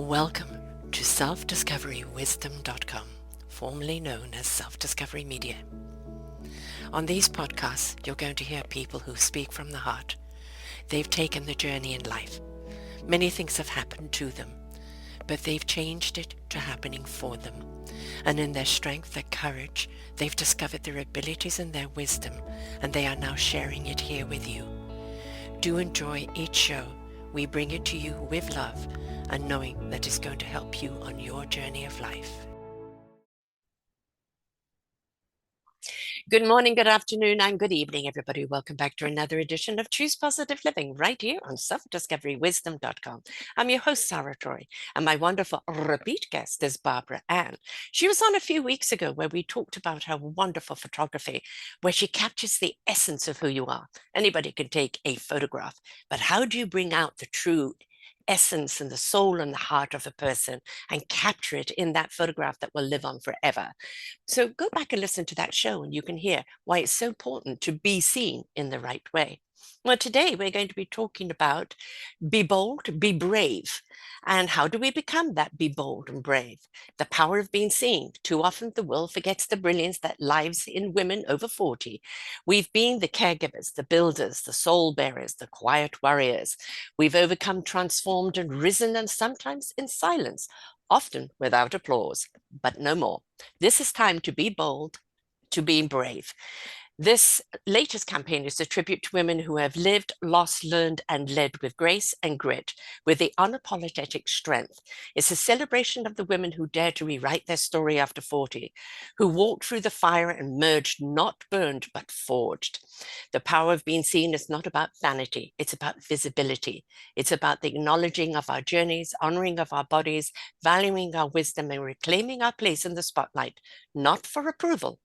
Welcome to self-discoverywisdom.com, formerly known as Self-Discovery Media. On these podcasts, you're going to hear people who speak from the heart. They've taken the journey in life. Many things have happened to them, but they've changed it to happening for them. And in their strength, their courage, they've discovered their abilities and their wisdom, and they are now sharing it here with you. Do enjoy each show. We bring it to you with love and knowing that it's going to help you on your journey of life. Good morning, good afternoon, and good evening, everybody. Welcome back to another edition of Choose Positive Living right here on selfdiscoverywisdom.com. I'm your host, Sarah Troy, and my wonderful repeat guest is Barbara Ann. She was on a few weeks ago where we talked about her wonderful photography, where she captures the essence of who you are. Anybody can take a photograph, but how do you bring out the true essence and the soul and the heart of a person and capture it in that photograph that will live on forever? So go back and listen to that show and you can hear why it's so important to be seen in the right way. Well, today we're going to be talking about be bold, be brave. And how do we become that be bold and brave? The power of being seen. Too often the world forgets the brilliance that lies in women over 40. We've been the caregivers, the builders, the soul bearers, the quiet warriors. We've overcome, transformed, and risen, and sometimes in silence, often without applause, but no more. This is time to be bold, to be brave. This latest campaign is a tribute to women who have lived, lost, learned, and led with grace and grit, with the unapologetic strength. It's a celebration of the women who dared to rewrite their story after 40, who walked through the fire and emerged not burned, but forged. The power of being seen is not about vanity. It's about visibility. It's about the acknowledging of our journeys, honoring of our bodies, valuing our wisdom, and reclaiming our place in the spotlight, not for approval,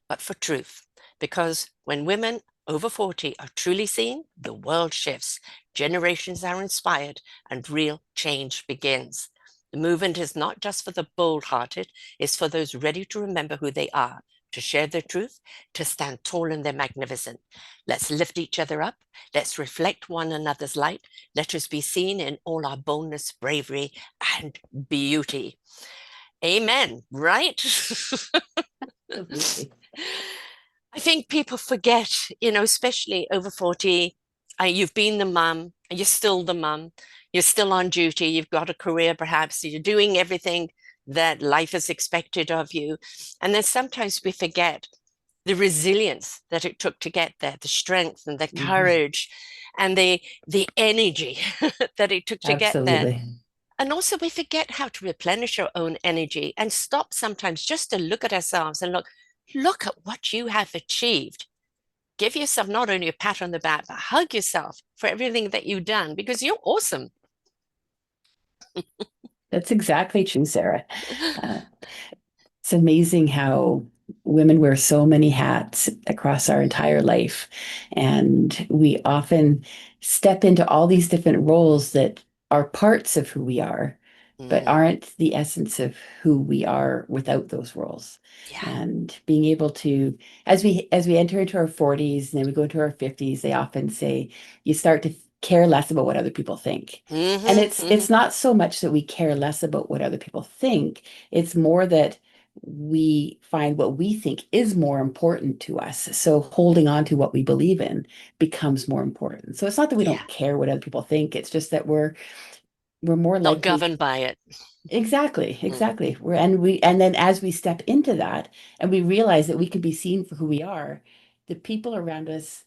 but for truth. Because when women over 40 are truly seen, the world shifts, generations are inspired, and real change begins. The movement is not just for the bold-hearted, it's for those ready to remember who they are, to share their truth, to stand tall in their magnificence. Let's lift each other up. Let's reflect one another's light. Let us be seen in all our boldness, bravery, and beauty. Amen, right? I think people forget, especially over 40, you've been the mum, you're still the mum, you're still on duty, you've got a career perhaps, you're doing everything that life has expected of you. And then sometimes we forget the resilience that it took to get there, the strength and the courage and the energy that it took to get there. Absolutely. And also we forget how to replenish our own energy and stop sometimes just to look at ourselves and look at what you have achieved. Give yourself not only a pat on the back, but hug yourself for everything that you've done because you're awesome. That's exactly true, Sarah. It's amazing how women wear so many hats across our entire life. And we often step into all these different roles that are parts of who we are, but aren't the essence of who we are without those roles. Yeah. And being able to, as we enter into our 40s and then we go into our 50s, they often say you start to care less about what other people think. And it's not so much that we care less about what other people think, it's more that we find what we think is more important to us. So holding on to what we believe in becomes more important. So it's not that we don't care what other people think, it's just that we're more Not likely. governed by it. Exactly. And then as we step into that and we realize that we can be seen for who we are, the people around us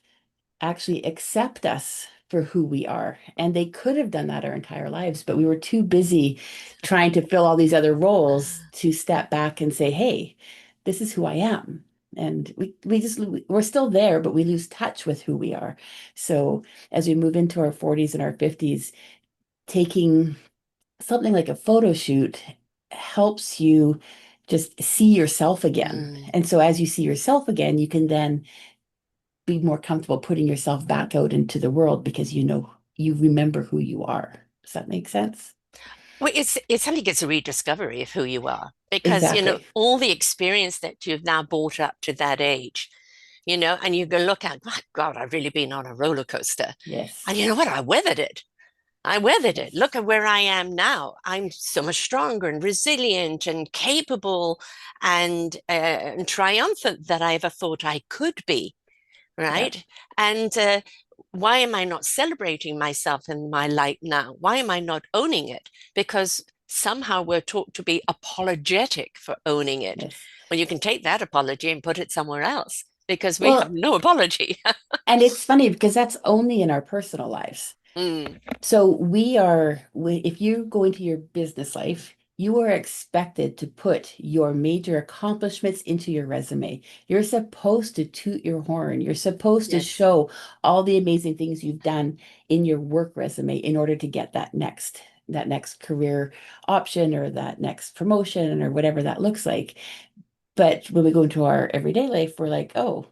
actually accept us for who we are. And they could have done that our entire lives, but we were too busy trying to fill all these other roles to step back and say, hey, this is who I am. And we're still there, but we lose touch with who we are. So as we move into our 40s and our 50s, taking something like a photo shoot helps you just see yourself again. And so as you see yourself again, you can then be more comfortable putting yourself back out into the world because you remember who you are. Does that make sense? Well, it's something, it's a rediscovery of who you are because, Exactly. all the experience that you've now brought up to that age, and you go look at, my God, I've really been on a roller coaster. Yes. And you know what? I weathered it. I weathered it. Look Yes. at where I am now. I'm so much stronger and resilient and capable and triumphant than I ever thought I could be. Yeah. Right. And why am I not celebrating myself in my light now? Why am I not owning it? Because somehow we're taught to be apologetic for owning it. Yes. Well, you can take that apology and put it somewhere else because we have Well, no apology. and it's funny because that's only in our personal lives. Mm, So if you go into your business life, you are expected to put your major accomplishments into your resume. You're supposed to toot your horn. You're supposed to yes. show all the amazing things you've done in your work resume in order to get that next career option or that next promotion or whatever that looks like. But when we go into our everyday life, we're like, oh,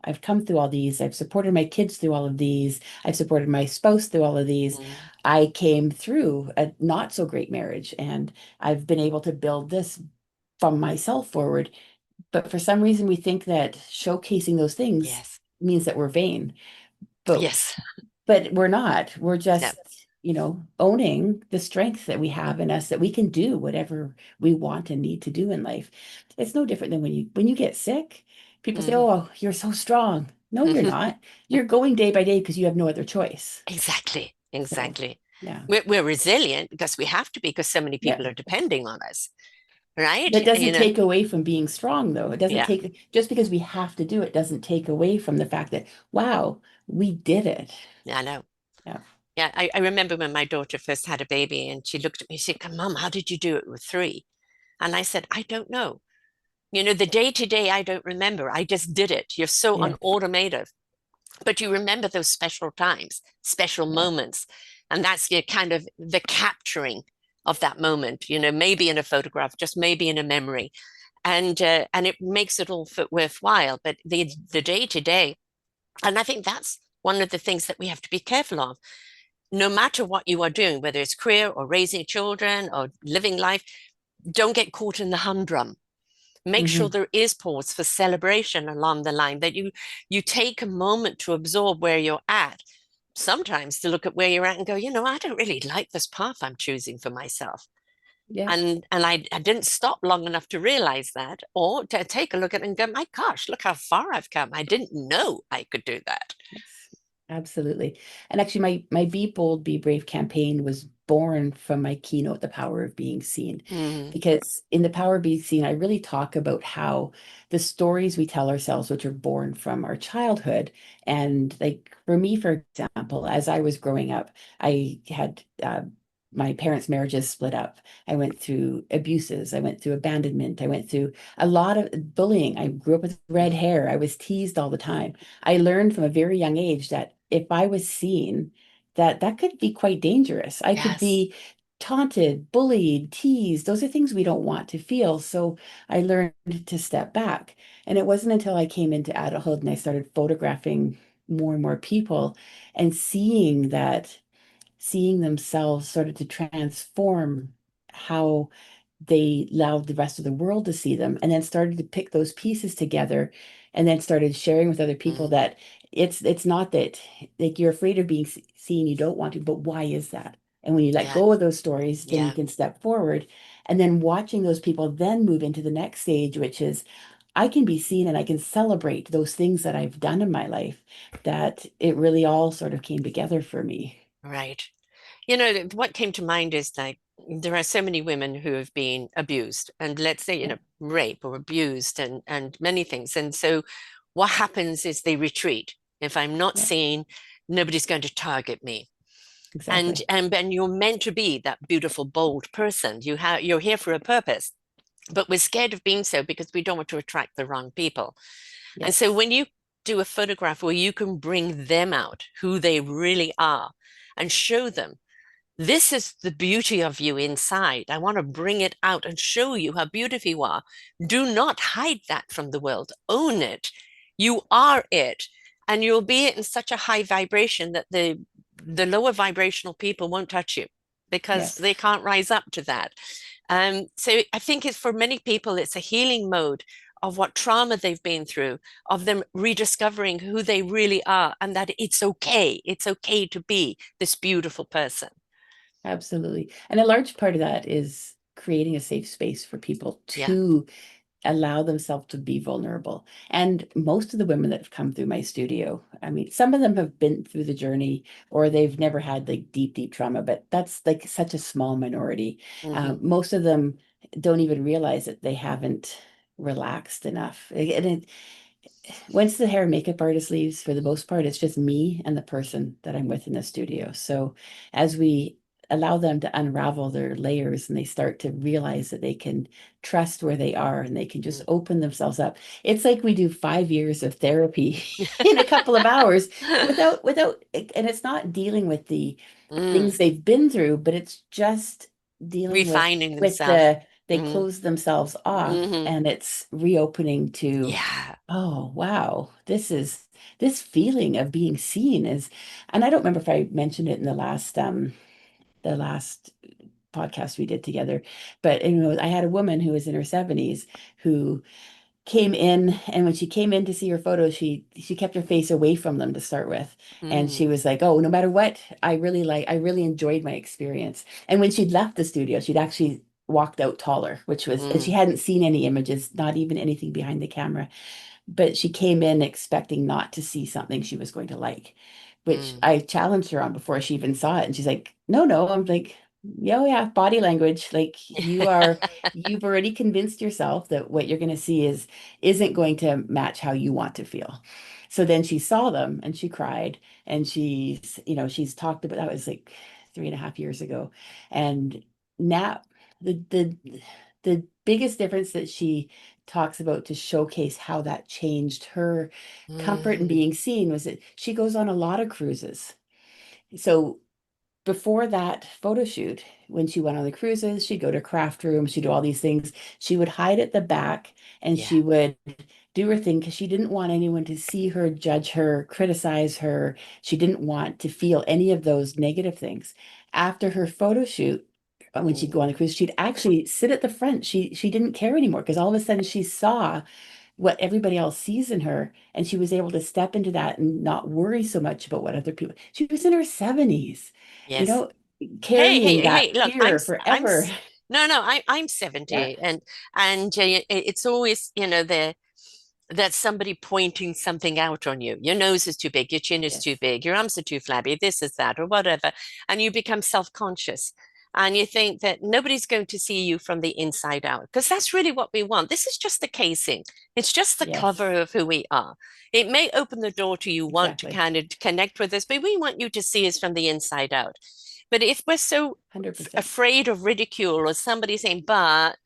I've come through all these. I've supported my kids through all of these. I've supported my spouse through all of these. Mm, I came through a not so great marriage and I've been able to build this from myself forward. But for some reason, we think that showcasing those things yes. means that we're vain. But Yes. we're not. We're No. just, owning the strength that we have in us that we can do whatever we want and need to do in life. It's no different than when you get sick, people say, Mhm. "Oh, you're so strong." No, you're not. You're going day by day because you have no other choice. Exactly. So, Exactly. yeah. We're resilient because we have to be because so many Yeah. people are depending on us, right? That doesn't take away from being strong, though. It doesn't Yeah, take, just because we have to do it, doesn't take away from the fact that, wow, we did it. I know. Yeah. Yeah, I remember when my daughter first had a baby and she looked at me, she said, Mom, how did you do it with three? And I said, I don't know. The day to day, I don't remember. I just did it. You're so Yeah. unautomated, but you remember those special times, special Yeah. moments. And that's your kind of the capturing of that moment, maybe in a photograph, just maybe in a memory. And it makes it all fit worthwhile. But the day to day, and I think that's one of the things that we have to be careful of. No matter what you are doing, whether it's career or raising children or living life, don't get caught in the humdrum. Make sure Hmm. there is pause for celebration along the line, that you take a moment to absorb where you're at. Sometimes to look at where you're at and go, I don't really like this path I'm choosing for myself. Yeah. And I didn't stop long enough to realize that, or to take a look at it and go, my gosh, look how far I've come. I didn't know I could do that. Yes, absolutely. And actually, my Be Bold, Be Brave campaign was born from my keynote, The Power of Being Seen. Mm, Because in The Power of Being Seen, I really talk about how the stories we tell ourselves, which are born from our childhood, and like for me, for example, as I was growing up, I had my parents' marriages split up. I went through abuses. I went through abandonment. I went through a lot of bullying. I grew up with red mm, hair. I was teased all the time. I learned from a very young age that if I was seen, that could be quite dangerous. I could yes. be taunted, bullied, teased. Those are things we don't want to feel. So I learned to step back. And it wasn't until I came into adulthood and I started photographing more and more people and seeing themselves started to transform how they allowed the rest of the world to see them, and then started to pick those pieces together and then started sharing with other people Mm, that it's not that like you're afraid of being seen, you don't want to, but why is that? And when you let yeah. go of those stories, then you Yeah. can step forward, and then watching those people then move into the next stage, which is I can be seen and I can celebrate those things that I've done in my life, that it really all sort of came together for me. Right. What came to mind is like there are so many women who have been abused, and let's say, Yeah, rape or abused and many things. And so what happens is they retreat. If I'm not yeah, seen, nobody's going to target me. And exactly. and you're meant to be that beautiful, bold person. You're here for a purpose, but we're scared of being so because we don't want to attract the wrong people. And so Yes. when you do a photograph where you can bring them out, who they really are, and show them this is the beauty of you inside. I want to bring it out and show you how beautiful you are. Do not hide that from the world. Own it. You are it. And you'll be in such a high vibration that the lower vibrational people won't touch you because Yes. they can't rise up to that. So I think it's for many people, it's a healing mode of what trauma they've been through, of them rediscovering who they really are, and that it's okay. It's okay to be this beautiful person. Absolutely. And a large part of that is creating a safe space for people Yeah. to allow themselves to be vulnerable. And most of the women that have come through my studio, I mean, some of them have been through the journey or they've never had like deep, deep trauma, but that's like such a small minority. Hmm. Most of them don't even realize that they haven't relaxed enough. And once the hair and makeup artist leaves, for the most part, it's just me and the person that I'm with in the studio. So as we allow them to unravel their layers and they start to realize that they can trust where they are and they can just open themselves up. It's like we do 5 years of therapy in a couple of hours without, and it's not dealing with the Mm. things they've been through, but it's just dealing Refining with themselves. they Mm. close themselves off Hmm. and it's reopening to, Yeah. oh wow, this feeling of being seen is, and I don't remember if I mentioned it in the last podcast we did together, but I had a woman who was in her 70s who came in, and when she came in to see her photos, she kept her face away from them to start with, and she Mm. was like, oh, no matter what, I really enjoyed my experience. And when she'd left the studio, she'd actually walked out taller, which was, and she Mm. hadn't seen any images, not even anything behind the camera, but she came in expecting not to see something she was going to like, which Mm. I challenged her on before she even saw it. And she's like, no, no. I'm like, yeah, oh, yeah, body language. Like you've already convinced yourself that what you're going to see isn't going to match how you want to feel. So then she saw them and she cried and she's talked about, that was like 3.5 years ago. And now the biggest difference that she talks about to showcase how that changed her comfort in Mm. being seen was that she goes on a lot of cruises. So before that photo shoot, when she went on the cruises, she'd go to craft rooms, she'd do all these things. She would hide at the back and Yeah. she would do her thing because she didn't want anyone to see her, judge her, criticize her. She didn't want to feel any of those negative things. After her photo shoot, when she'd go Mm. on the cruise, she'd actually sit at the front. She didn't care anymore because all of a sudden she saw what everybody else sees in her, and she was able to step into that and not worry so much about what other people. She was in her 70s, you Yes. know, Hey, carrying hey, that hey, look, fear forever. no, no, I'm Yeah. 70, and it's always, that's somebody pointing something out on you. Your nose is too big, your chin is too Yes. big, your arms are too flabby, this is that, or whatever. And you become self-conscious. And you think that nobody's going to see you from the inside out, because that's really what we want. This is just the casing. It's just the cover Yes. of who we are. It may open the door to you want to Exactly. kind of connect with us, but we want you to see us from the inside out. But if we're so 100%. afraid of ridicule or somebody saying, but,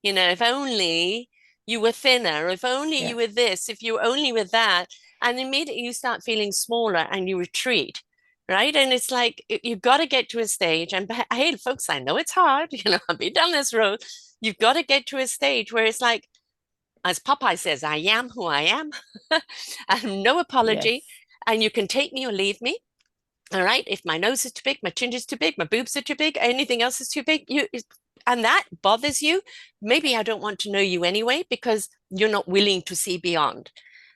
if only you were thinner, if only you Yeah. were this, if you only were that, and immediately you start feeling smaller and you retreat, right? And it's like you've got to get to a stage, and hey, folks, I know it's hard, I've been down this road. You've got to get to a stage where it's like, as Popeye says, I am who I am, and no apology, Yes. and you can take me or leave me. All right. If my nose is too big, my chin is too big, my boobs are too big, anything else is too big, and that bothers you, maybe I don't want to know you anyway because you're not willing to see beyond.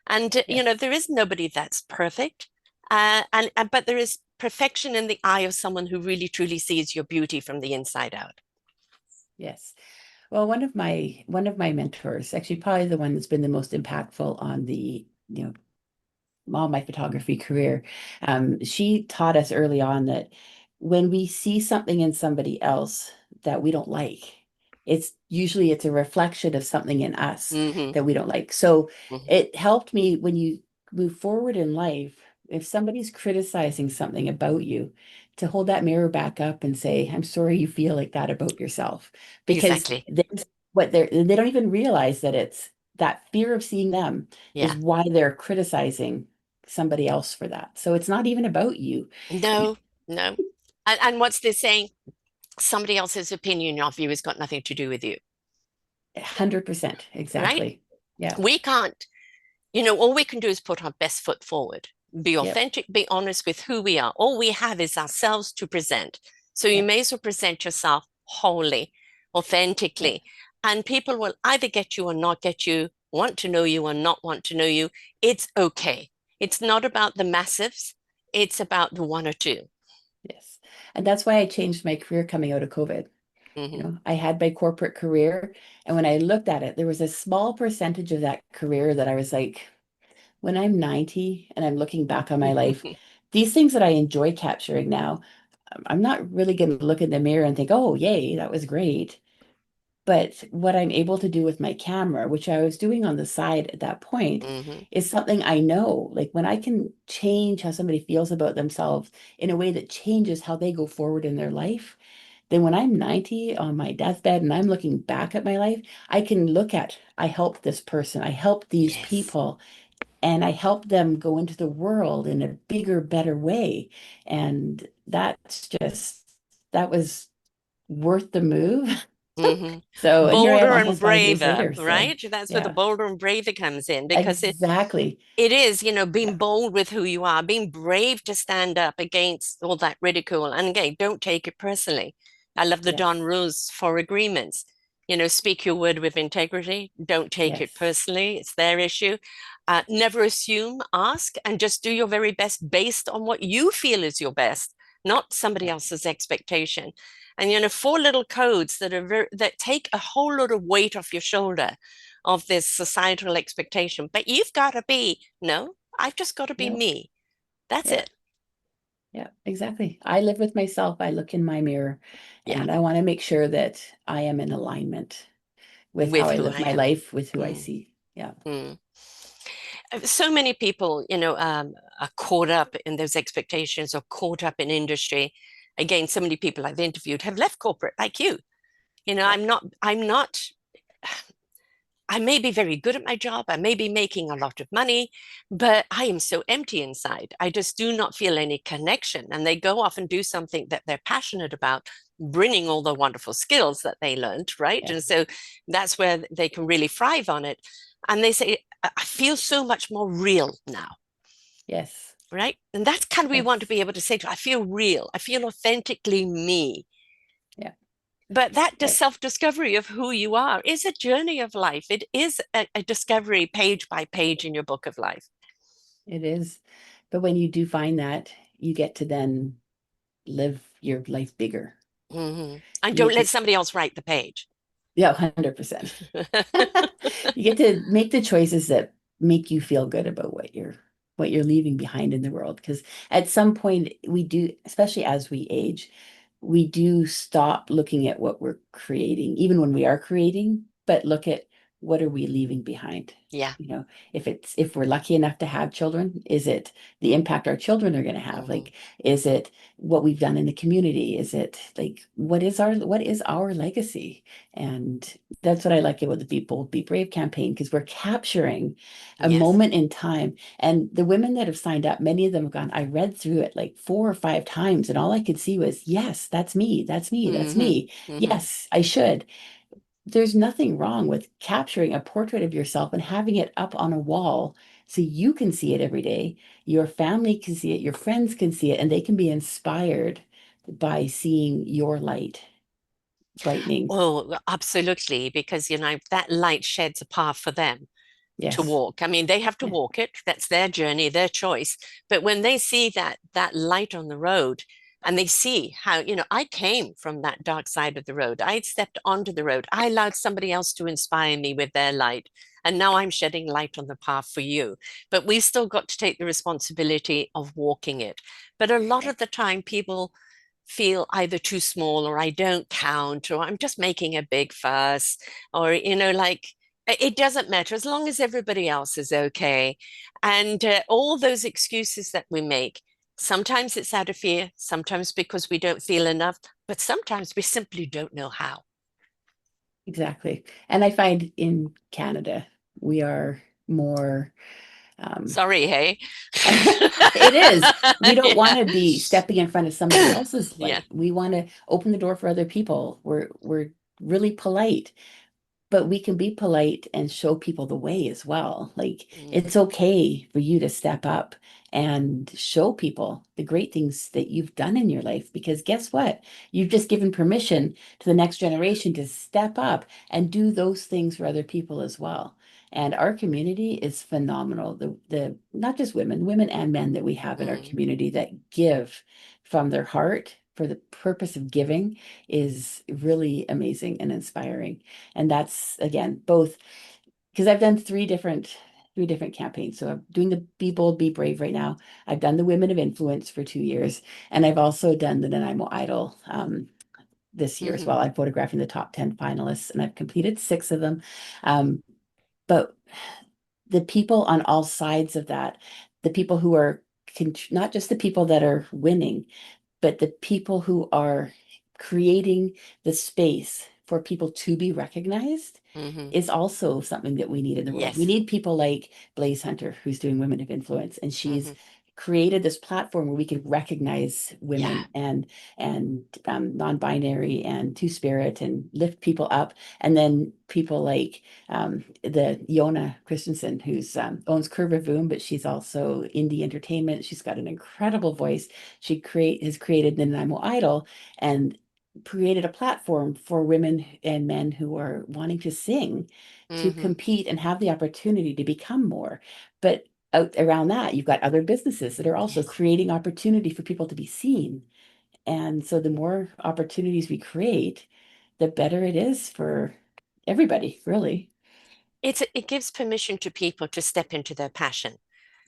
And Yes. there is nobody that's perfect, and but there is perfection in the eye of someone who really truly sees your beauty from the inside out. Yes. Well, one of my mentors, actually probably the one that's been the most impactful on all my photography career, she taught us early on that when we see something in somebody else that we don't like, it's a reflection of something in us Hmm. that we don't like. So Hmm. it helped me when you move forward in life, if somebody's criticizing something about you, to hold that mirror back up and say, I'm sorry you feel like that about yourself. Because Exactly. there's what they don't even realize that it's that fear of seeing them is Yeah. why they're criticizing somebody else for that. So it's not even about you. No, no. And what's this saying? Somebody else's opinion of you has got nothing to do with you, 100%. right? Exactly. Yeah. We can't all we can do is put our best foot forward, be Yep. authentic, be honest with who we are. All we have is ourselves to present. So you Yep. may as well present yourself wholly, Yep. authentically. And people will either get you or not get you, want to know you or not want to know you. It's okay. It's not about the massives, it's about the one or two. Yes. And that's why I changed my career coming out of COVID. Hmm. I had my corporate career, and when I looked at it, there was a small percentage of that career that I was like, when I'm 90 and I'm looking back on my life, these things that I enjoy capturing now, I'm not really going to look in the mirror and think, oh, yay, that was great. But what I'm able to do with my camera, which I was doing on the side at that point, Hmm. is something I know. Like when I can change how somebody feels about themselves in a way that changes how they go forward in their life, then when I'm 90 on my deathbed and I'm looking back at my life, I can look at, I helped this person, I helped these Yes. people, and I helped them go into the world in a bigger, better way. And that was worth the move. Hmm. So, and here I am Bolder and almost 5 years braver, later. So, right? That's where the yeah, bolder and braver comes in because exactly. it is, being Yeah, bold with who you are, being brave to stand up against all that ridicule. And again, don't take it personally. I love the Don yes, Rules for agreements. Speak your word with integrity. Don't take it yes, personally. It's their issue. Never assume, ask, and just do your very best based on what you feel is your best, not somebody yeah, else's expectation. And four little codes that that take a whole lot of weight off your shoulder of this societal expectation. But you've got to be, no, I've just got to be no, me. That's yeah, it. yeah, exactly. I live with myself. I look in my mirror Yeah, and I want to make sure that I am in alignment with how with I who live I my am. life, with who I Mm, see. Yeah. mm. So many people, are caught up in those expectations or caught up in industry. Again, so many people I've interviewed have left corporate like you. Yep. I'm not I may be very good at my job. I may be making a lot of money, but I am so empty inside. I just do not feel any connection. And they go off and do something that they're passionate about, bringing all the wonderful skills that they learned, right? Yeah. And so that's where they can really thrive on it. And they say, I feel so much more real now. Yes. Right. And that's kind of we want to Yes. be able to say to, I feel real. I feel authentically me. Yeah. But that Yeah. self-discovery of who you are is a journey of life. It is a discovery page by page in your book of life. It is. But when you do find that, you get to then live your life bigger. Hmm. And You don't get let to, somebody else write the page. yeah, 100%. You get to make the choices that make you feel good about what you're leaving behind in the world. Because at some point we do, especially as we age, we do stop looking at what we're creating, even when we are creating, but look at what are we leaving behind. Yeah. If we're lucky enough to have children, is it the impact our children are going to have? Hmm. Like, is it what we've done in the community? Is it like what is our legacy? And that's what I like about the Be Bold, Be Brave campaign, because we're capturing a Yes. moment in time. And the women that have signed up, many of them have gone, I read through it like 4 or 5 times, and all I could see was, yes, that's me, that's me, that's Hmm. me. Hmm. Yes, I should. There's nothing wrong with capturing a portrait of yourself and having it up on a wall so you can see it every day. Your family can see it, your friends can see it, and they can be inspired by seeing your light brightening. Oh, absolutely. Because, that light sheds a path for them to Yes. walk. I mean, they have to Yeah. walk it. That's their journey, their choice. But when they see that light on the road and they see how, I came from that dark side of the road. I stepped onto the road. I allowed somebody else to inspire me with their light. And now I'm shedding light on the path for you. But we've still got to take the responsibility of walking it. But a lot Yeah. of the time, people feel either too small or I don't count or I'm just making a big fuss or, like, it doesn't matter as long as everybody else is okay. And all those excuses that we make, sometimes it's out of fear, sometimes because we don't feel enough, but sometimes we simply don't know how. Exactly. And I find in Canada, we are more, um, Sorry, hey? it is. We don't want to be stepping in front of somebody else's Yeah. light. We want to open the door for other people. We're really polite, but we can be polite and show people the way as well. Like Mm, it's okay for you to step up and show people the great things that you've done in your life because guess what? You've just given permission to the next generation to step up and do those things for other people as well. And our community is phenomenal. The not just women and men that we have in our mm, community that give from their heart for the purpose of giving is really amazing and inspiring. And that's again both because I've done three different campaigns. So I'm doing the Be Bold, Be Brave right now. I've done the Women of Influence for 2 years, and I've also done the Nanaimo Idol this year as Hmm. well. I'm photographing the top 10 finalists, and I've completed 6 of them. Um, but the people on all sides of that, the people who are not just the people that are winning, but the people who are creating the space for people to be recognized Hmm. is also something that we need in the world. We Yes. need people like Blaze Hunter, who's doing Women of Influence, and she's Hmm. created this platform where we can recognize Yeah. women and non-binary and two-spirit and lift people up. And then people like the Yona Christensen, who's owns Curve Voom, but she's also indie entertainment. She's got an incredible voice. She has created the Nanaimo Idol and created a platform for women and men who are wanting to sing to Hmm. compete and have the opportunity to become more. But out around that, you've got other businesses that are also Yes. creating opportunity for people to be seen. And so the more opportunities we create, the better it is for everybody, really. It gives permission to people to step into their passion.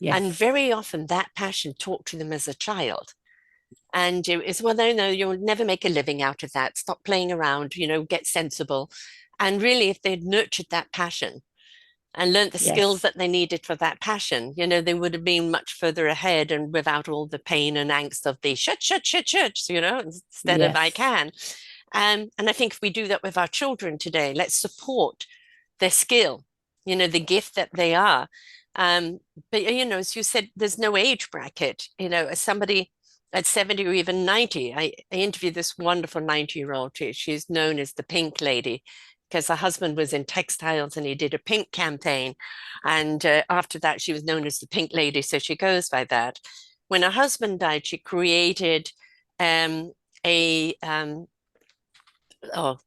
And Yes. very often that passion talked to them as a child. And it's, well, no, you'll never make a living out of that. Stop playing around, get sensible. And really, if they'd nurtured that passion and learned the skills Yes. that they needed for that passion, they would have been much further ahead and without all the pain and angst of the shut, instead of I Yes. can. And I think if we do that with our children today, let's support their skill, the gift that they are. Um, but, as you said, there's no age bracket. As somebody at 70 or even 90, I interviewed this wonderful 90-year-old. She's known as the Pink Lady because her husband was in textiles and he did a pink campaign. And after that, she was known as the Pink Lady. So she goes by that. When her husband died, she created a oh,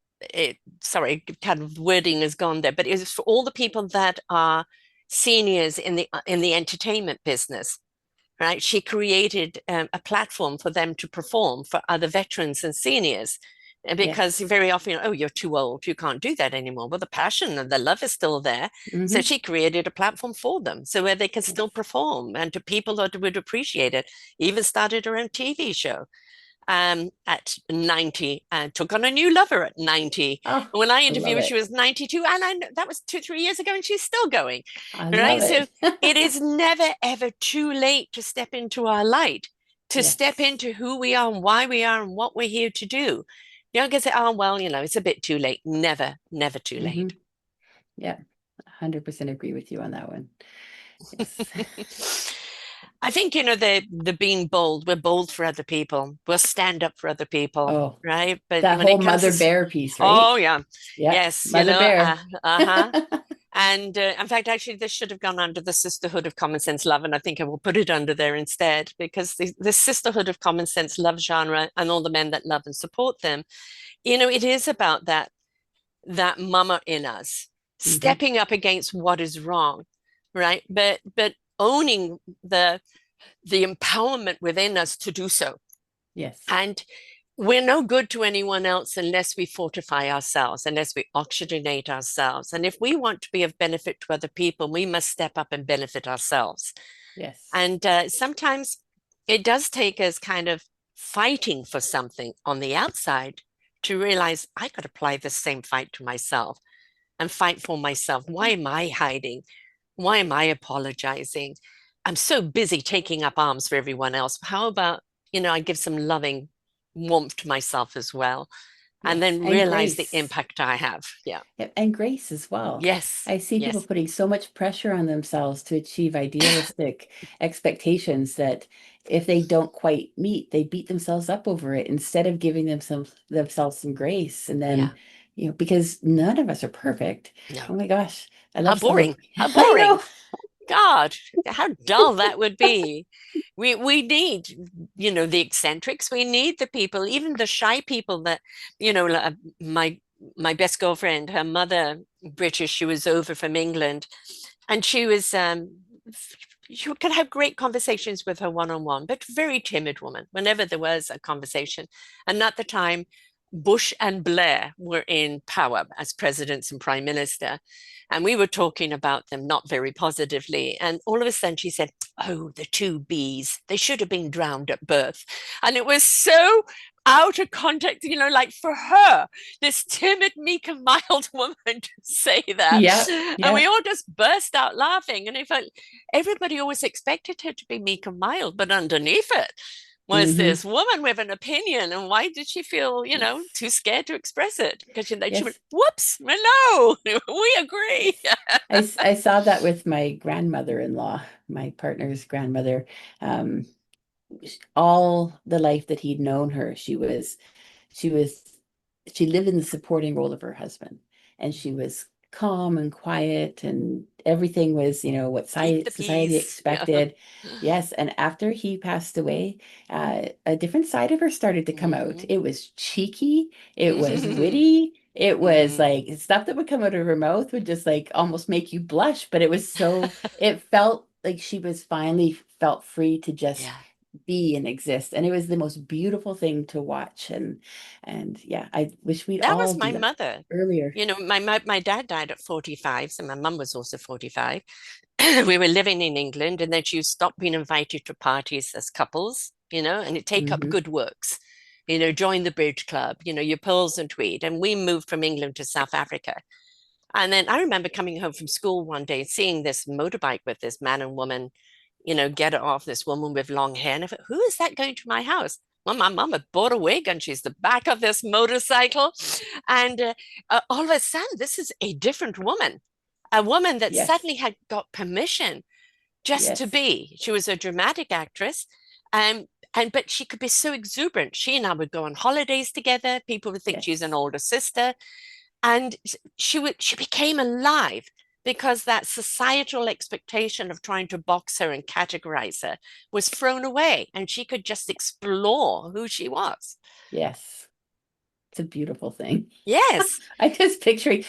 sorry, kind of wording has gone there, but it was for all the people that are seniors in the entertainment business, right? She created a platform for them to perform for other veterans and seniors. Because Yes. very often, oh, you're too old, you can't do that anymore. Well, the passion and the love is still there. So Hmm. she created a platform for them so where they can still perform and to people that would appreciate it. Even started her own TV show at 90 and took on a new lover at 90. Oh, When I I interviewed love her, she it. was 92, and that was 2, 3 years ago, and she's still going. I love Right. So it. it is never, ever too late to step into our light, to step Yes. into who we are and why we are and what we're here to do. You don't get to say, oh, well, it's a bit too late. Never, never too Hmm. late. Yeah. 100% agree with you on that one. Yes. I think, the being bold, we're bold for other people. We'll stand up for other people, Oh, right? But that when whole it comes mother to, bear piece, oh, right? yeah, Yeah. yes, Mother bear. uh-huh. And in fact, actually, this should have gone under the Sisterhood of Common Sense Love, and I think I will put it under there instead because the Sisterhood of Common Sense Love genre and all the men that love and support them, it is about that mama in us Hmm. stepping up against what is wrong, right? But owning the empowerment within us to do so. Yes. And we're no good to anyone else unless we fortify ourselves, unless we oxygenate ourselves. And if we want to be of benefit to other people, we must step up and benefit ourselves. Yes. And sometimes it does take us kind of fighting for something on the outside to realize I could apply the same fight to myself and fight for myself. Why am I hiding? Why am I apologizing? I'm so busy taking up arms for everyone else. How about, I give some loving warmth to myself as well, and Yes. then And realize the grace. impact I have. Yeah. Yeah, and grace as well. Yes. I see people Yes. putting so much pressure on themselves to achieve idealistic expectations that if they don't quite meet, they beat themselves up over it instead of giving themselves some grace. And Yeah. then, because none of us are perfect. No. Oh my gosh, I How love some of, boring. How I boring. know. God, how dull that would be. We need, the eccentrics. We need the people, even the shy people that, my best girlfriend, her mother, British, she was over from England, and she was you could have great conversations with her one-on-one, but very timid woman whenever there was a conversation. And at the time, Bush and Blair were in power as presidents and prime minister. And we were talking about them not very positively. And all of a sudden she said, "Oh, the two bees, they should have been drowned at birth." And it was so out of context, like for her, this timid, meek, and mild woman to say that. Yeah, And we yeah. all just burst out laughing. And in fact, everybody always expected her to be meek and mild, but underneath it was Hmm. this woman with an opinion. And why did she feel, Yes. too scared to express it? Because she went, Yes. "Whoops, no, we agree." Yes. I saw that with my grandmother-in-law, my partner's grandmother. Um, all the life that he'd known her, she was she lived in the supporting role of her husband, and she was calm and quiet, and everything was, what Keep the society peace. Yeah. expected. Yes, and after he passed away, a different side of her started to come out. Mm-hmm. It was cheeky, it was Mm-hmm. witty, it was Mm-hmm. like stuff that would come out of her mouth would just like almost make you blush, but it felt like she was finally felt free to just Yeah. be and exist, and it was the most beautiful thing to watch. And yeah, I wish we'd That all was do my that mother. earlier. My dad died at 45, so my mum was also 45. We were living in England, and then she stopped being invited to parties as couples, and it take up Hmm. good works, join the bridge club, your pearls and tweed. And we moved from England to South Africa. And then I remember coming home from school one day, seeing this motorbike with this man and woman, get it off, this woman with long hair. And I thought, who is that going to my house? Well, my mum had bought a wig and she's the back of this motorcycle. And all of a sudden, this is a different woman, a woman that Yes, suddenly had got permission just to yes, be. She was a dramatic actress. Um, but she could be so exuberant. She and I would go on holidays together. People would think she's an yes, older sister. And she became alive because that societal expectation of trying to box her and categorize her was thrown away, and she could just explore who she was. yes. It's a beautiful thing. Yes. I can't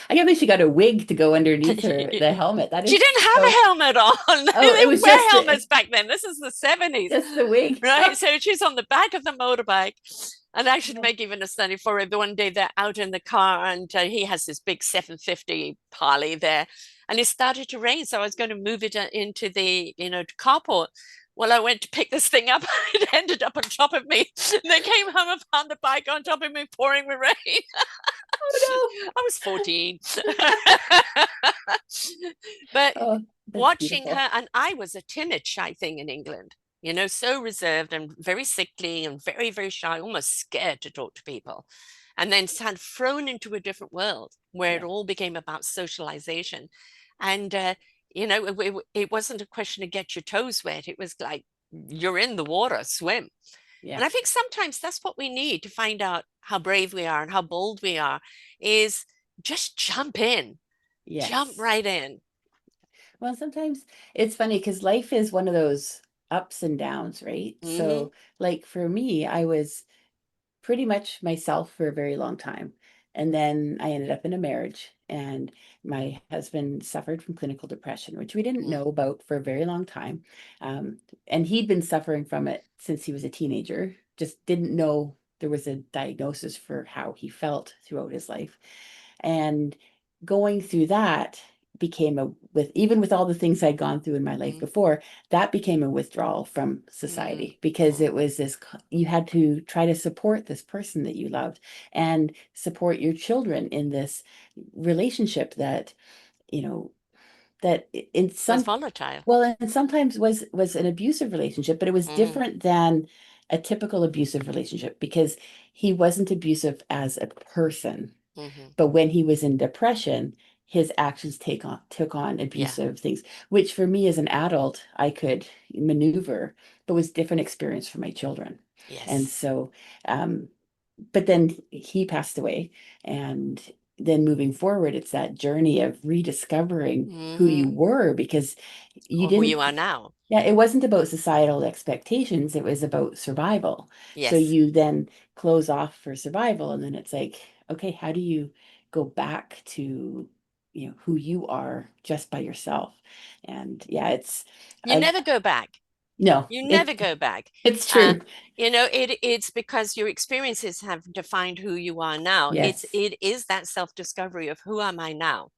believe she got a wig to go underneath her the She helmet. That is didn't have a so. helmet on. Oh, They it didn't was wear helmets back then. This is the 70s. just the wig. Right. So she's on the back of the motorbike. And I should make even a study for it. But one day they're out in the car, and he has this big 750 Harley there. And it started to rain. So I was going to move it into the, carport. Well, I went to pick this thing up. It ended up on top of me. They came home and found the bike on top of me, pouring with rain. Oh I was 14. But no. Oh, that's watching beautiful. her, and I was a timid, shy thing in England, so reserved and very sickly and very, very shy, almost scared to talk to people. And then kind of thrown into a different world where it Yeah. all became about socialization. And, it wasn't a question of get your toes wet. It was like, you're in the water, swim. Yeah. And I think sometimes that's what we need to find out how brave we are and how bold we are is just jump in, jump Yes. right in. Well, sometimes it's funny because life is one of those ups and downs, right? Hmm. So, like for me, I was pretty much myself for a very long time. And then I ended up in a marriage, and my husband suffered from clinical depression, which we didn't know about for a very long time. And he'd been suffering from it since he was a teenager, just didn't know there was a diagnosis for how he felt throughout his life. And going through that became with even with all the things I'd gone through in my life Mm-hmm. before, that became a withdrawal from society because Mm-hmm. it was you had to try to support this person that you loved and support your children in this relationship that, you know, that in Was some volatile. well, and sometimes was an abusive relationship, but it was Mm-hmm. different than a typical abusive relationship because he wasn't abusive as a person, Mm-hmm. but when he was in depression, his actions took on Yeah. abusive things, which for me as an adult, I could maneuver, but was different experience for my children. And Yes. so, but then he passed away, and then moving forward, it's that journey of rediscovering who you Mm-hmm. were because you Or who you didn't, are now. yeah, it wasn't about societal expectations, it was about survival. So Yes. you then close off for survival, and then it's like, okay, how do you go back to who you are just by yourself. And yeah, You I never go back. no, You never go back. it's Uh, true. it's because your experiences have defined who you are now. Yes. It is that self-discovery of who am I now?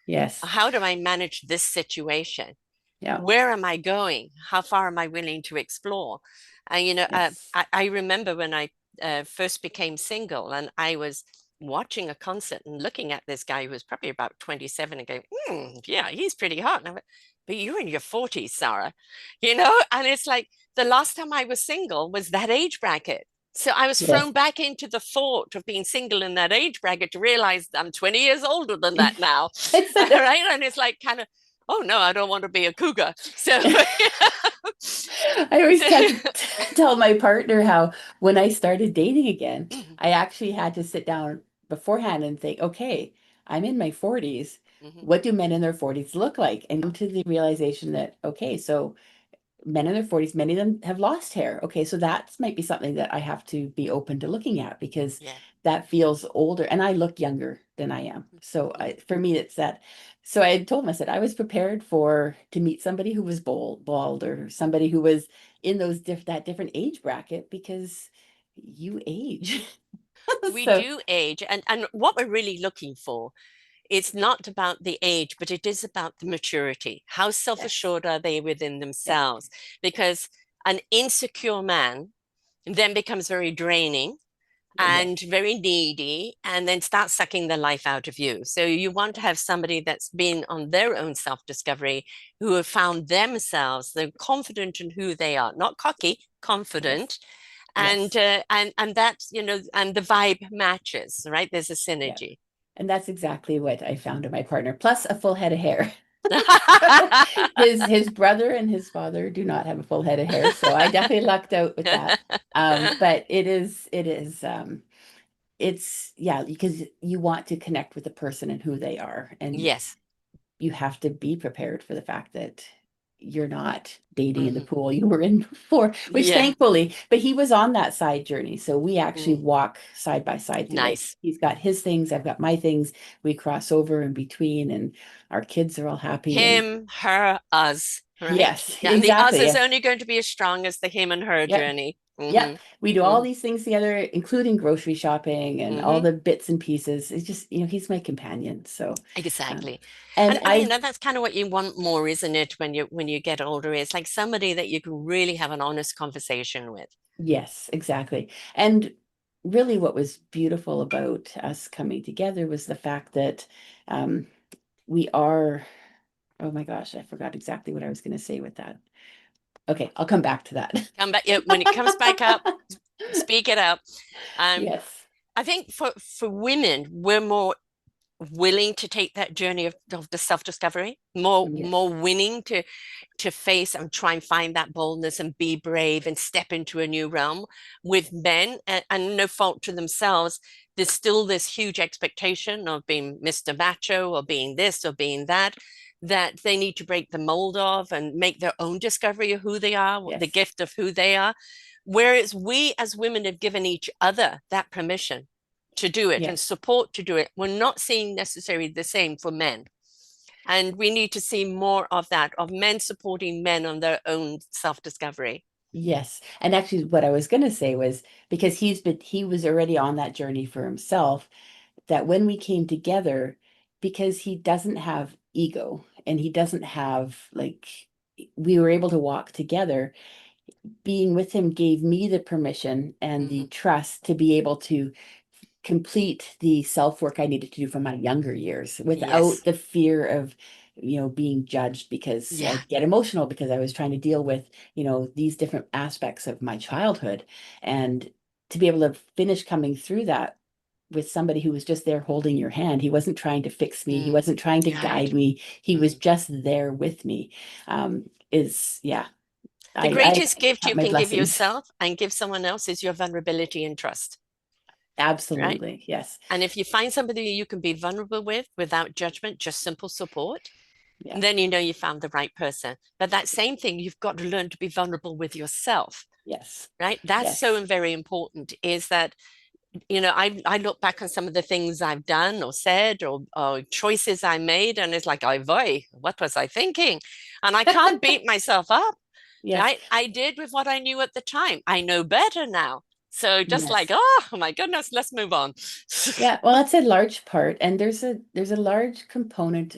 Yes. How do I manage this situation? Yeah. Where am I going? How far am I willing to explore? And Yes. I remember when I first became single, and I was watching a concert and looking at this guy who was probably about 27 and going, yeah, he's pretty hot. And I went, but you're in your 40s, Sarah, and it's like the last time I was single was that age bracket. So I was Yes. thrown back into the thought of being single in that age bracket to realize I'm 20 years older than that now. It's All right. And it's like kind of, oh no, I don't want to be a cougar. So, I always so tell my partner how when I started dating again, I actually had to sit down beforehand and think, okay, I'm in my 40s. Mhm. What do men in their 40s look like? And come to the realization that, okay, so men in their 40s, many of them have lost hair. Okay, so that might be something that I have to be open to looking at because Yeah. that feels older and I look younger than I am. So Mhm. for me, it's that. So I had told him, I said, I was prepared for to meet somebody who was bald or somebody who was in that different age bracket because you age. We So do age, and what we're really looking for, it's not about the age, but it is about the maturity. How yes, self-assured are they within yeah, themselves? Because an insecure man then becomes very draining yes, and very needy and then start sucking the life out of you. So you want to have somebody that's been on their own self-discovery, who have found themselves, they're confident in who they are, not cocky, yes, confident. And yes, that's, and the vibe matches, right? There's a yeah. synergy. And that's exactly what I found in my partner, plus a full head of hair. His brother and his father do not have a full head of hair, so I definitely lucked out with that. But it's yeah, because you want to connect with the person and who they are, and Yes. you have to be prepared for the fact that you're not dating in the Hmm. pool you were in before, which Yeah. thankfully, but he was on that side journey. So we actually Mm. walk side by side through it. Nice. He's got his things, I've got my things. We cross over in between, and our kids are all happy. And Him, her, us, right? yes, And the us exactly. is Yes. only going to be as strong as the him and her Yep. journey. Yep. We do all Mm. these things together, including grocery shopping and all Hmm. the bits and pieces. It's just, he's my companion. So, um, Exactly. and And I that's kind of what you want more, isn't it, when you get older? It's like somebody that you can really have an honest conversation with. Yes, exactly. And really, what was beautiful about us coming together was the fact that um, we are, oh my gosh, I forgot exactly what I was going to say with that. Okay, I'll come back to that. Come back, yeah, when it comes back up, speak it up. Um, Yes, I think for women, we're more willing to take that journey of the self-discovery, more yes, willing to face and try and find that boldness and be brave and step into a new realm. With men, and no fault to themselves, there's still this huge expectation of being Mr. Macho or being this or being that, that they need to break the mold of and make their own discovery of who they are, the yes, gift of who they are. Whereas we as women have given each other that permission to do it and yes. support to do it. We're not seeing necessarily the same for men. And we need to see more of that, of men supporting men on their own self-discovery. Yes. And actually, what I was going to say was because he was already on that journey for himself, that when we came together, because he doesn't have ego and he doesn't have like, we were able to walk together. Being with him gave me the permission and the Mm-hmm. trust to be able to complete the self work I needed to do from my younger years without Yes. the fear of, being judged because Yeah. I'd get emotional because I was trying to deal with, these different aspects of my childhood. And to be able to finish coming through that with somebody who was just there holding your hand. He wasn't trying to fix me. He Mm. wasn't trying to Right. guide me. He was Mm. just there with me. Is yeah, The I greatest gift count you my can give blessings. yourself and give someone else is your vulnerability and trust, right? Absolutely. Yes. And if you find somebody you can be vulnerable with without judgment, just simple support, Yeah. then you know you found the right person. But that same thing, you've got to learn to be vulnerable with yourself, Yes. right? That's so Yes. very important, is that I look back on some of the things I've done or said or choices I made, and it's like, oh boy, what was I thinking? And I can't beat myself up, Yes. right? I did with what I knew at the time. I know better now. So just like, Yes. oh my goodness, let's move on. Yeah, well, that's a large part, and there's a large component's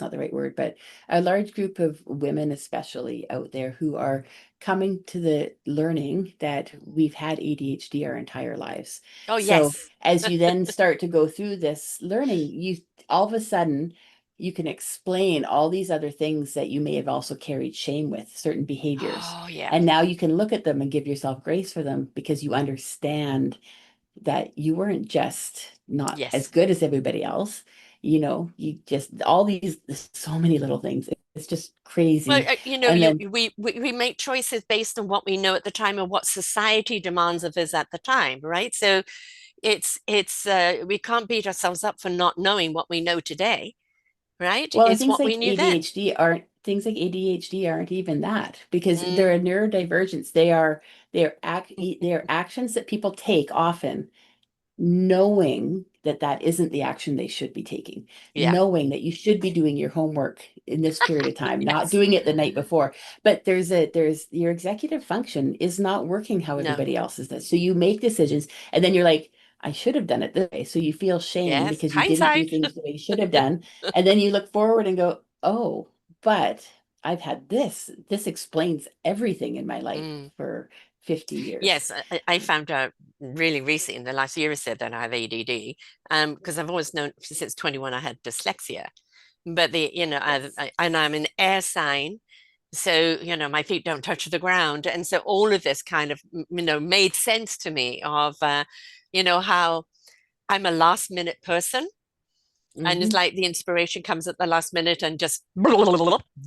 not the right word, but a large group of women, especially out there, who are coming to the learning that we've had ADHD our entire lives. Oh, So yes. as you then start to go through this learning, you all of a sudden you can explain all these other things that you may have also carried shame with, certain behaviors. Oh, yeah. And now you can look at them and give yourself grace for them because you understand that you weren't just not as Yes. good as everybody else. You just all these so many little things. It's just Well, crazy. And you then, we make choices based on what we know at the time and what society demands of us at the time, right? So it's we can't beat ourselves up for not knowing what we know today, right? well, It's what we knew then. things like ADHD aren't even that because they're Mm, a neurodivergence. They're actions that people take often knowing that that isn't the action they should be taking, yeah. knowing that you should be doing your homework in this period of time, not Yes. doing it the night before. But there's your executive function is not working how No. everybody else's does. So you make decisions and then you're like, I should have done it this way. So you feel shame Yes. because you didn't do Hindsight. things the way you should have done. And then you look forward and go, oh, but I've had this. This explains everything in my life Mm. for 50 years. Yes, I found out really recently in the last year or so that I have ADD. Because I've always known since 21 I had dyslexia. But Yes. and I'm an air sign. So, my feet don't touch the ground. And so all of this kind of, made sense to me of, how I'm a last minute person. And it's Hmm. like the inspiration comes at the last minute and just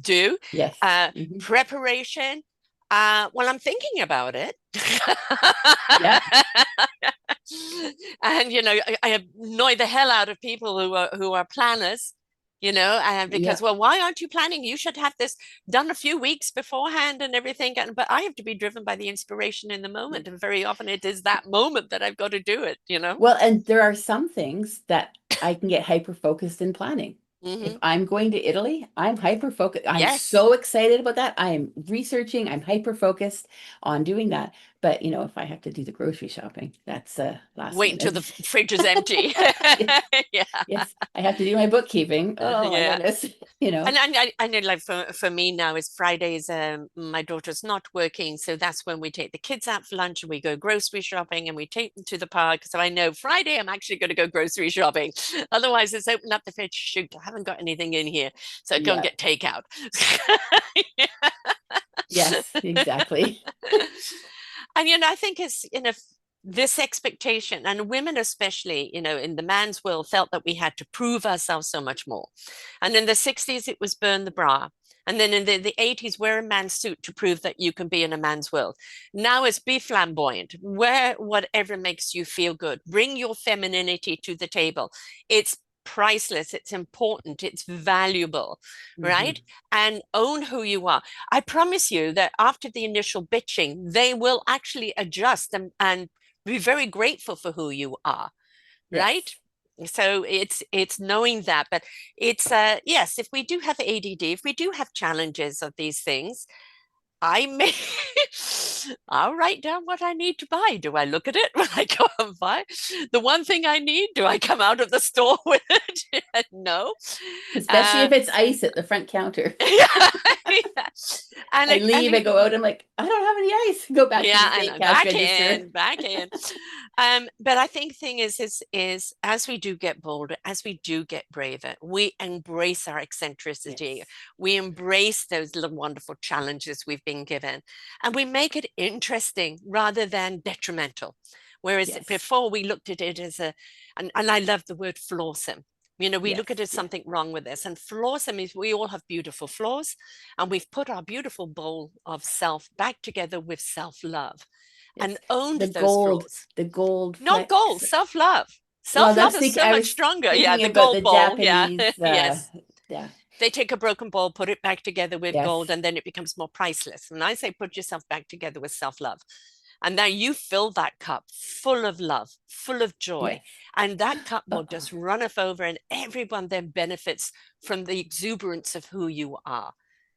do. Yes. Hmm. Preparation. Well, I'm thinking about it. Yeah. And I annoy the hell out of people who are planners, and because, Yeah. well, why aren't you planning? You should have this done a few weeks beforehand and everything. But I have to be driven by the inspiration in the moment, and very often it is that moment that I've got to do it. Well, and there are some things that I can get hyper focused in planning. If Hmm. I'm going to Italy, I'm hyper focused. I'm Yes. so excited about that. I am researching, I'm hyper focused on doing that. But if I have to do the grocery shopping, that's last Wait until minute. the fridge is empty. Yes. Yeah. Yes. I have to do my bookkeeping. Oh my Yeah. goodness. And I know, like for me now is Fridays. My daughter's not working, so that's when we take the kids out for lunch and we go grocery shopping and we take them to the park. So I know Friday I'm actually going to go grocery shopping. Otherwise, it's open up the fridge. Shoot, I haven't got anything in here, so I go and Yeah. get takeout. Yes, exactly. And I think it's this expectation, and women especially, in the man's world, felt that we had to prove ourselves so much more. And in the 60s, it was burn the bra. And then in the 80s, wear a man's suit to prove that you can be in a man's world. Now it's be flamboyant, wear whatever makes you feel good, bring your femininity to the table. It's priceless, it's important, it's valuable, right? Hmm. And own who you are. I promise you that after the initial bitching, they will actually adjust and be very grateful for who you are, right? Yes. So it's knowing that. But it's yes, if we do have ADD, if we do have challenges of these things, I may I'll write down what I need to buy. Do I look at it when I go and buy the one thing I need? Do I come out of the store with it? No. Especially Uh, if it's ice at the front counter. yeah, yeah. I And leave, I go out, I'm like, I don't have any ice. Go back to yeah, the same and cash back register. in, back in. But I think thing is as we do get bolder, as we do get braver, we embrace our eccentricity. Yes. We embrace those little wonderful challenges we've been given, and we make it interesting rather than detrimental. Whereas Yes. before we looked at it as and I love the word flawsome. We look at it Yes. as Yeah. something wrong with this. And flawsome is we all have beautiful flaws, and we've put our beautiful bowl of self back together with self-love and Yes. owned The those gold, flaws. the gold Not gold, flex. self-love. Well, Self-love is so I much was stronger. Yeah, thinking the about gold the bowl. Yeah, Japanese, yes. yeah. They take a broken bowl, put it back together with gold, Yes. and then it becomes more priceless. And I say, put yourself back together with self-love. And now you fill that cup full of love, full of joy. Yes. And that cup will Uh-uh. just runneth over, and everyone then benefits from the exuberance of who you are,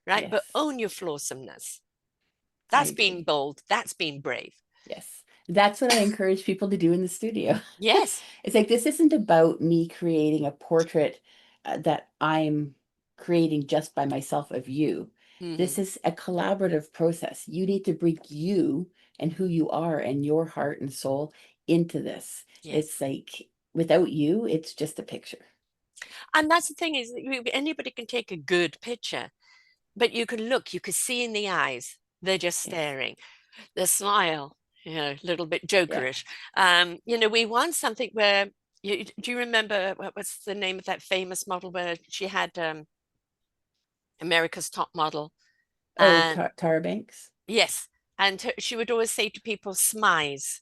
right? But Yes. own your flawsomeness. I That's being agree. bold. That's being brave. Yes. That's what I encourage people to do in the studio. Yes. It's like this isn't about me creating a portrait that I'm creating just by myself of you. Hmm. This is a collaborative process. You need to bring you and who you are and your heart and soul into this. Yes. It's like without you, it's just a picture. And that's the thing is that anybody can take a good picture, but you can look, you can see in the eyes, they're just Yes. staring. The smile, a little bit Yeah. jokerish. We want something where do you remember what's the name of that famous model where she had America's Top Model? Oh, And Tara Banks. yes, and she would always say to people, smize,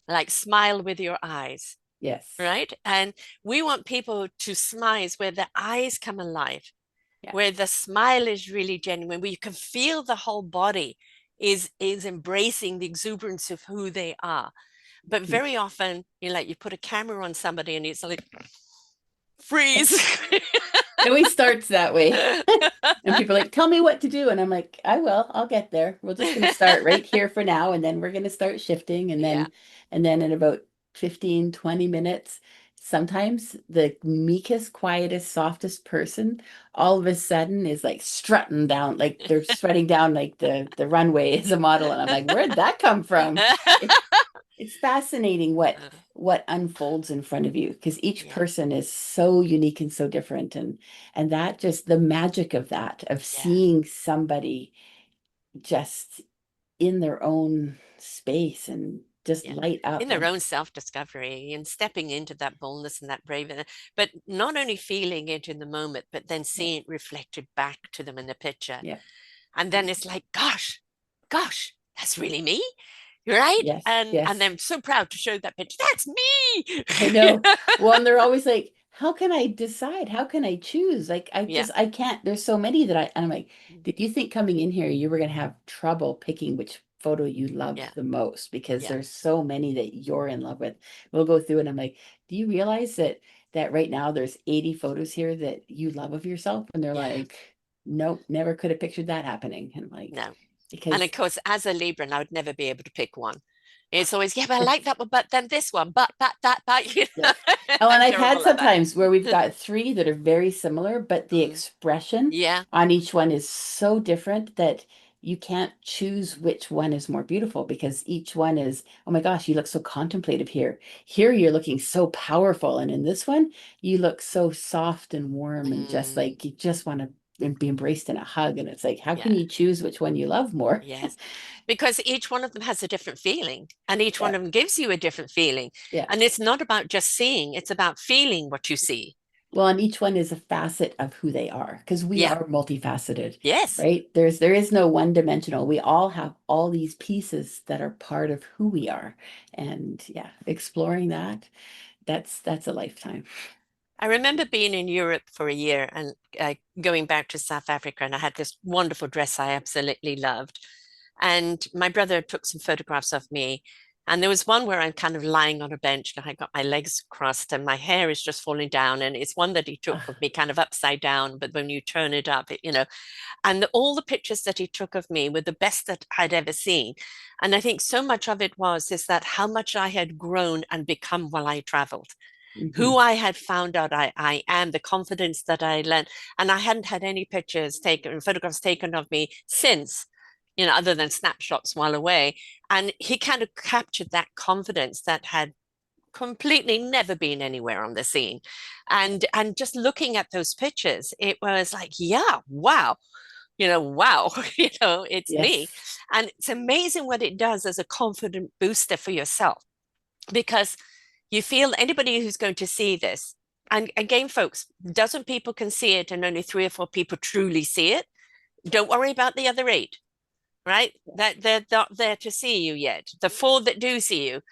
like smile with your eyes, Yes. right? And we want people to smize where the eyes come alive, Yeah. where the smile is really genuine, where you can feel the whole body is embracing the exuberance of who they are. But Mm. very often, you put a camera on somebody and it's like freeze. It always starts that way. And people are like, tell me what to do. And I'm like, I will, I'll get there. We're just going to start right here for now. And then we're going to start shifting. Yeah, And then in about 15, 20 minutes, sometimes the meekest, quietest, softest person all of a sudden is like strutting down, like they're strutting down like the runway as a model. And I'm like, where'd that come from? It, it's fascinating what unfolds in front of you because each yeah, person is so unique and so different and that just the magic of that of yeah, seeing somebody just in their own space and just yeah. light In up their and own self-discovery and stepping into that boldness and that bravery, but not only feeling it in the moment, but then yeah, seeing it reflected back to them in the picture. yeah, And then it's like, gosh, that's really me, right? yes, And yes. I'm so proud to show that picture. That's I me. know. Well, and they're always like, how can I decide? How can I choose? Like, Yeah, I can't. There's so many that and I'm like, did you think coming in here you were going to have trouble picking which photo you loved yeah, the most? Because yeah, there's so many that you're in love with. We'll go through and I'm like, do you realize that right now there's 80 photos here that you love of yourself? And they're yeah. like, nope, never could have pictured that happening. And I'm like, No. And because of course, as a Libran, I would never be able to pick one. It's always, yeah, but I like that one, but then this one, but, yes. Oh, and I'm I've had terrible at that. sometimes where we've got three that are very similar, but the Mm, expression yeah, on each one is so different that you can't choose which one is more beautiful because each one is, oh my gosh, you look so contemplative here. Here you're looking so powerful. And in this one, you look so soft and warm and just mm, like you just want to be embraced in a hug. And it's like, how yeah, can you choose which one you love more? yes. Because each one of them has a different feeling, and each Yeah. one of them gives you a different feeling. Yeah. And it's not about just seeing, it's about feeling what you see. Well, and each one is a facet of who they are because we Yeah, are multifaceted, yes. right? There is no one dimensional. We all have all these pieces that are part of who we are. And yeah, exploring that, that's a lifetime. I remember being in Europe for a year and going back to South Africa, and I had this wonderful dress I absolutely loved. And my brother took some photographs of me. And there was one where I'm kind of lying on a bench and I got my legs crossed and my hair is just falling down. And it's one that he took of me kind of upside down, but when you turn it up, and all the pictures that he took of me were the best that I'd ever seen. And I think so much of it is that how much I had grown and become while I traveled, who Mhm. I had found out I am, the confidence that I learned. And I hadn't had any pictures taken, photographs taken of me since, other than snapshots while away. And he kind of captured that confidence that had completely never been anywhere on the scene. And just looking at those pictures, it was like, yeah, wow. Wow, it's me. Yes. And it's amazing what it does as a confident booster for yourself because you feel anybody who's going to see this, and again, folks, dozen people can see it and only three or four people truly see it. Don't worry about the other eight, right? That they're not there to see you yet. The four that do see you,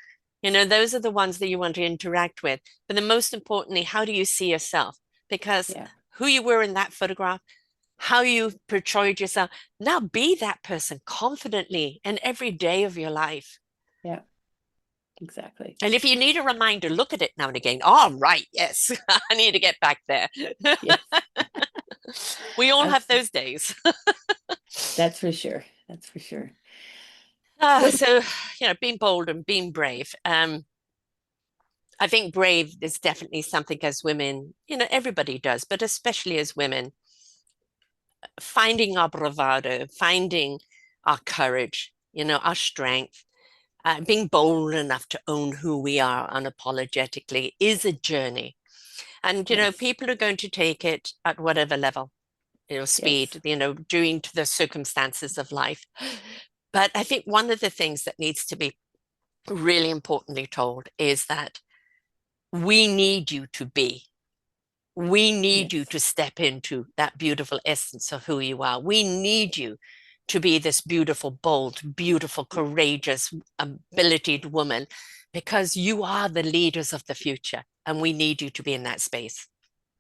those are the ones that you want to interact with. But the most importantly, how do you see yourself? Because Yeah. who you were in that photograph how you portrayed yourself. Now be that person confidently in every day of your life. Yeah, exactly. And if you need a reminder, look at it now and again. All right, yes, I need to get back there. Yes, We all have absolutely. those days. That's for sure. That's for sure. Ah, What? so, being bold and being brave. I think brave is definitely something as women, everybody does, but especially as women, finding our bravado, finding our courage, our strength, being bold enough to own who we are unapologetically is a journey. And, Yes, people are going to take it at whatever level, yes. speed, due to the circumstances of life. But I think one of the things that needs to be really importantly told is that we need you to be. We need you Yes. to step into that beautiful essence of who you are. We need you to be this beautiful, bold, beautiful, courageous, abilitied woman because you are the leaders of the future and we need you to be in that space.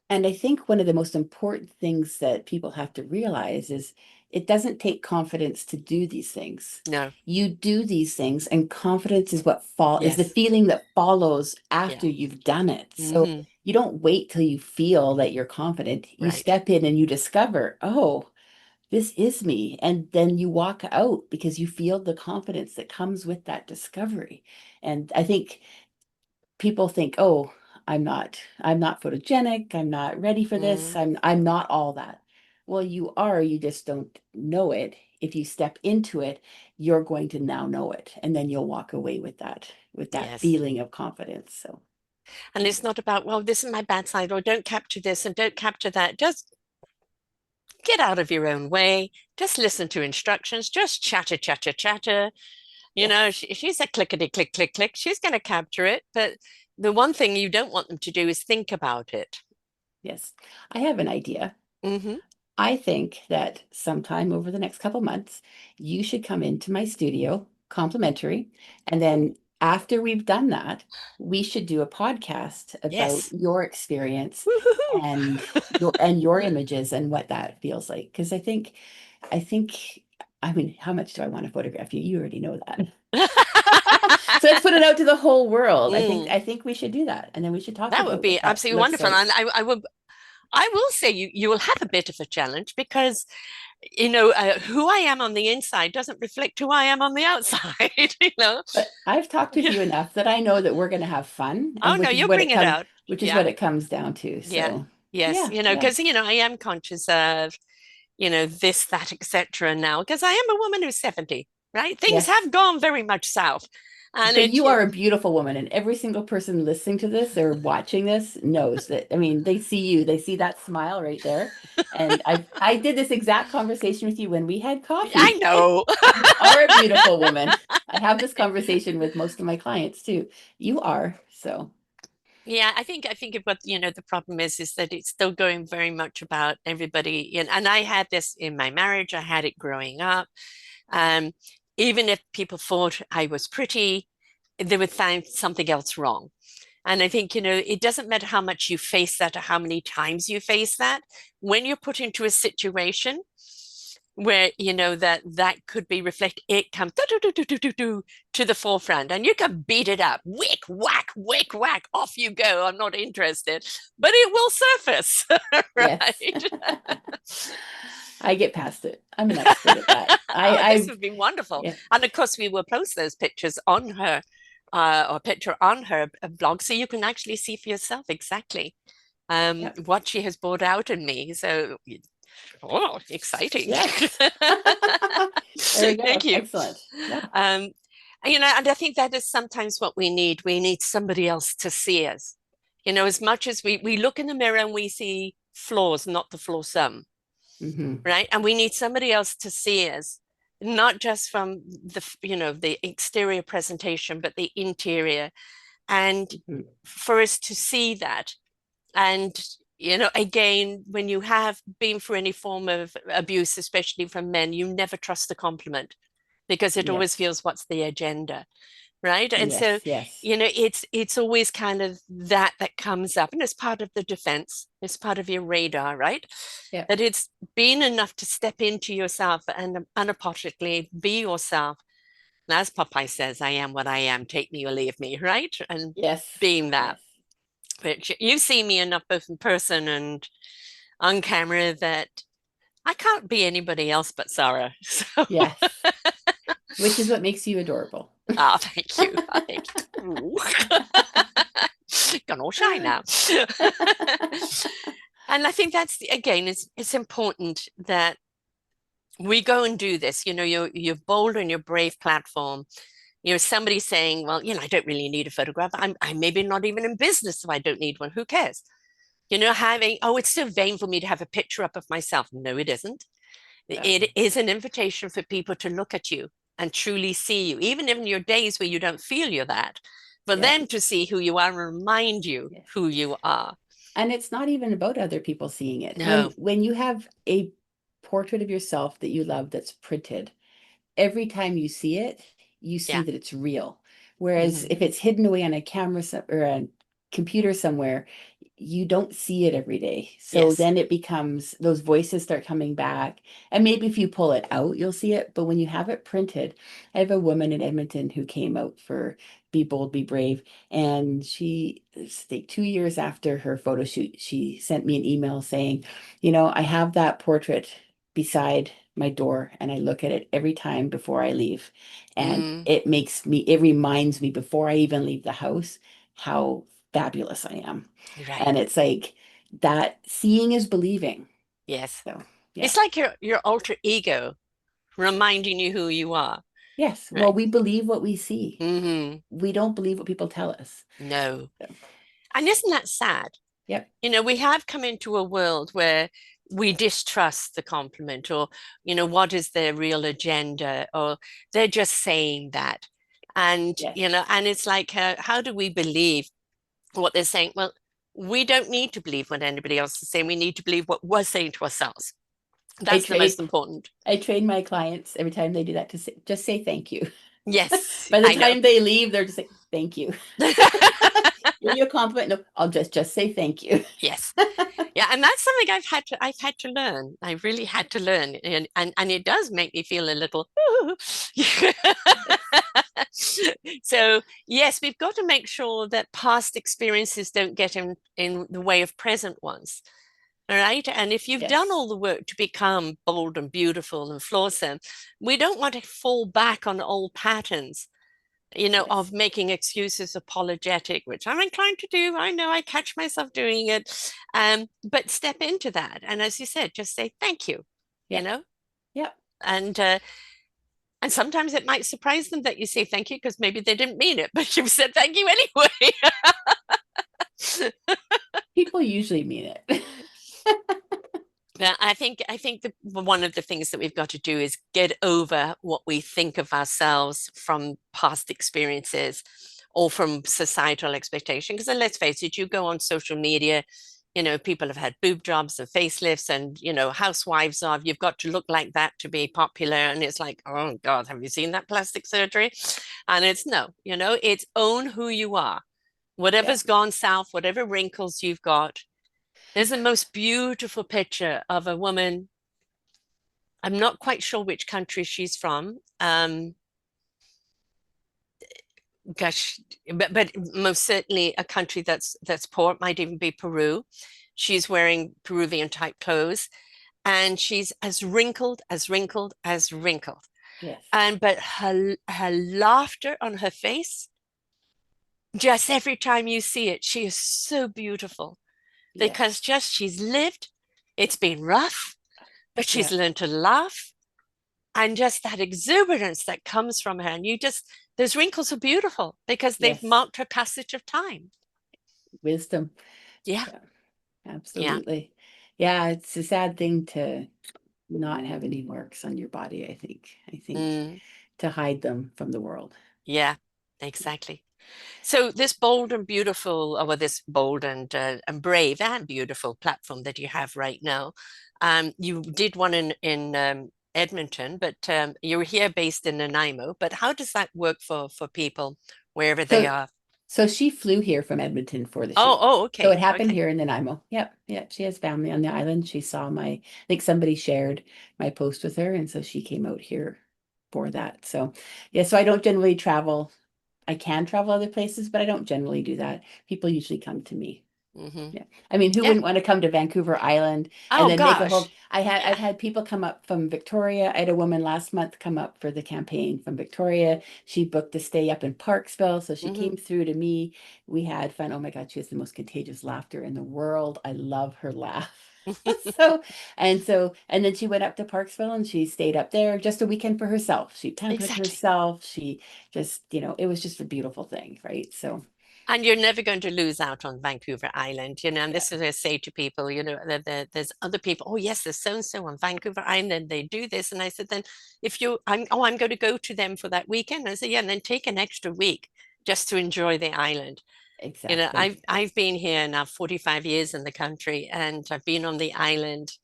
And I think one of the most important things that people have to realize is it doesn't take confidence to do these things. No, You do these things, and confidence is what is the yes, feeling that follows yeah. after you've done it. So Hmm. you don't wait till you feel that you're confident. You Right. step in and you discover, oh, this is me. And then you walk out because you feel the confidence that comes with that discovery. And I think people think, oh, I'm not photogenic, I'm not ready for this, Mm, I'm not all that. Well, you are, you just don't know it. If you step into it, you're going to now know it, and then you'll walk away with that yes. feeling of confidence. So And it's not about, well, this is my bad side, or don't capture this and don't capture that. Just get out of your own way. Just listen to instructions. Just chatter, chatter, chatter. yes, She's a clickety click, click, click. She's going to capture it. But the one thing you don't want them to do is think about it. yes. I have an idea. Hmm. I think that sometime over the next couple months, you should come into my studio complimentary. And then after we've done that, we should do a podcast about Yes. your experience Woo-hoo-hoo. and your images and what that feels like. Because I think, I mean, how much do I want to photograph you? You already know that. So let's put it out to the whole world. I think Mm, I think we should do that. And then we should talk that would about be what that absolutely looks wonderful. like. And I will say you will have a bit of a challenge because who I am on the inside doesn't reflect who I am on the outside. But I've talked with Yeah. you enough that I know that we're going to have fun, Oh and no, you'll bring it out. which is Yeah, what it comes down to. yeah, So, yes. yeah, yeah, Because I am conscious of this, that, etc. now because I am a woman who's 70, right? Things yes. have gone very much south, and But you are a beautiful woman, and every single person listening to this or watching this knows that. I mean, they see you, they see that smile right there. And I did this exact conversation with you when we had I coffee. know. You are a beautiful woman. I have this conversation with most of my clients too. You are. So, Yeah, I think of what the problem is that it's still going very much about everybody, and I had this in my marriage, I had it growing up. Um, Even if people thought I was pretty, they would find something else wrong. And I think, it doesn't matter how much you face that or how many times you face that. When you're put into a situation where, that could be reflected, it comes to the forefront and you can beat it up. Wick, whack, off you go. I'm not interested, but it will surface, yes. right? I get past it. I'm an expert at that. Oh, this I would be wonderful. yeah, And of course, we will post those pictures on her, or picture on her blog, so you can actually see for yourself exactly yeah, what she has brought out in me. So, oh, exciting. yes. There we Thank go. you. Excellent. Yeah. Um, and I think that is sometimes what we need. We need somebody else to see us. As much as we look in the mirror and we see flaws, not the flawsome, Hmm. right? And we need somebody else to see us, not just from the exterior presentation, but the interior, and Hmm. for us to see that. And again, when you have been through any form of abuse, especially from men, you never trust a compliment because it always Yes. feels what's the agenda. right? And so, Yes, yes. it's always kind of that comes up, and it's part of the defense. It's part of your radar, right? Yep. That it's being enough to step into yourself and unapologetically be yourself. And as Popeye says, I am what I am, take me or leave me, right? And Yes. being that. Yes. But you've seen me enough both in person and on camera that I can't be anybody else but Sarah. So, Yes. Which is what makes you adorable. thank you. Thank you. Gone all shy now. And I think that's again, it's important that we go and do this. You're bold on your brave platform. Somebody saying, well, I don't really need a photograph. I'm maybe not even in business, so I don't need one. Who cares? Having, oh, it's so vain for me to have a picture up of myself. No, it isn't. No. It is an invitation for people to look at you and truly see you, even in your days where you don't feel you're that, for Yeah. them to see who you are and remind you Yes. who you are. And it's not even about other people seeing it. No, When you have a portrait of yourself that you love that's printed, every time you see it, you see yeah. that it's real. Whereas Hmm. if it's hidden away on a camera or a computer somewhere, you don't see it every day. So Yes. then it becomes those voices start coming back. And maybe if you pull it out, you'll see it. But when you have it printed, I have a woman in Edmonton who came out for Be Bold, Be Brave. And she, like 2 years after her photo shoot, she sent me an email saying, I have that portrait beside my door and I look at it every time before I leave. And Mm, it reminds me before I even leave the house how fabulous I am. right. And it's like that seeing is believing. Yes. So, yeah. It's like your alter ego reminding you who you are, Yes. Well, right? we believe what we see. Hmm. We don't believe what people tell us. No. So, And isn't that sad? yep. We have come into a world where we distrust the compliment, or, what is their real agenda, or they're just saying that. And, Yes. and it's like, how do we believe what they're saying? Well, we don't need to believe what anybody else is saying. We need to believe what we're saying to ourselves. I That's the most trade important. I train my clients every time they do that to just say thank you. Yes, By the I know. time they leave, they're just like, thank you. Give you a compliment. No, I'll just say thank you. Yes. Yeah, and that's something I've had to learn. I really had to learn. And it does make me feel a little Yes. so yes, we've got to make sure that past experiences don't get in the way of present ones. All right. And if you've done Yes. all the work to become bold and beautiful and flawsome, we don't want to fall back on old patterns, of Yes. making excuses apologetic, which I'm inclined to do. I know I catch myself doing it. But step into that. And as you said, just say thank you, you Yep. know, Yep. and and sometimes it might surprise them that you say thank you because maybe they didn't mean it, but you've said thank you anyway. People usually mean it. But I think one of the things that we've got to do is get over what we think of ourselves from past experiences or from societal expectation. Because let's face it, you go on social media, people have had boob jobs and facelifts, and housewives are. You've got to look like that to be popular, and it's like, oh God, have you seen that plastic surgery? And it's no, it's own who you are. Yeah. Whatever's gone south, whatever wrinkles you've got, there's the most beautiful picture of a woman. I'm not quite sure which country she's from. Gosh, but most certainly a country that's poor. It might even be Peru. She's wearing Peruvian type clothes, and she's as wrinkled, as wrinkled, as wrinkled. Yes. And but her laughter on her face, just every time you see it, she is so beautiful because Yes. just she's lived. It's been rough, but she's Yeah. learned to laugh, and just that exuberance that comes from her. And those wrinkles are beautiful because they've Yes. marked her passage of time. Wisdom. Yeah, Yeah. yeah, Absolutely. Yeah. It's a sad thing to not have any marks on your body, I think. I think mm, to hide them from the world. yeah, exactly. So this bold and beautiful, or well, this bold and brave and beautiful platform that you have right now, you did one in Edmonton, but you're here based in Nanaimo. But how does that work for people wherever they So are? so she flew here from Edmonton for the Oh, shoot. oh, So it okay, happened okay. here in Nanaimo. Yep, yep. She has family on the island. She saw I think somebody shared my post with her, and so she came out here for that. So yeah, so I don't generally travel. I can travel other places, but I don't generally do that. People usually come to me. Hmm. Yeah. I mean, who Yeah. wouldn't want to come to Vancouver Island and Oh then make a whole gosh. I've Yeah. had people come up from Victoria. I had a woman last month come up for the campaign from Victoria. She booked a stay up in Parksville, so she Hmm. came through to me. We had fun. Oh my God, she has the most contagious laughter in the world. I love her laugh. So and then she went up to Parksville and she stayed up there just a weekend for herself. She pampered Exactly. herself. She just, it was just a beautiful thing, right? So And you're never going to lose out on Vancouver Island, and yeah, this is what I say to people, that there's other people, oh yes, there's so and so on Vancouver Island, they do this. And I said, then if I'm going to go to them for that weekend. I said, yeah, and then take an extra week just to enjoy the island. exactly. I've been here now 45 years in the country, and I've been on the island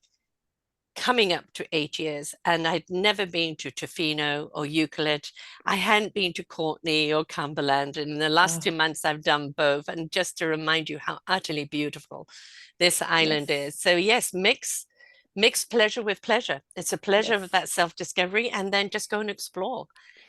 coming up to 8 years, and I'd never been to Tofino or Euclid. I hadn't been to Courtney or Cumberland. And in the last Oh, 2 months, I've done both. And just to remind you how utterly beautiful this island yes. is. So yes, mix pleasure with pleasure. It's a pleasure of Yes. that self-discovery, and then just go and explore.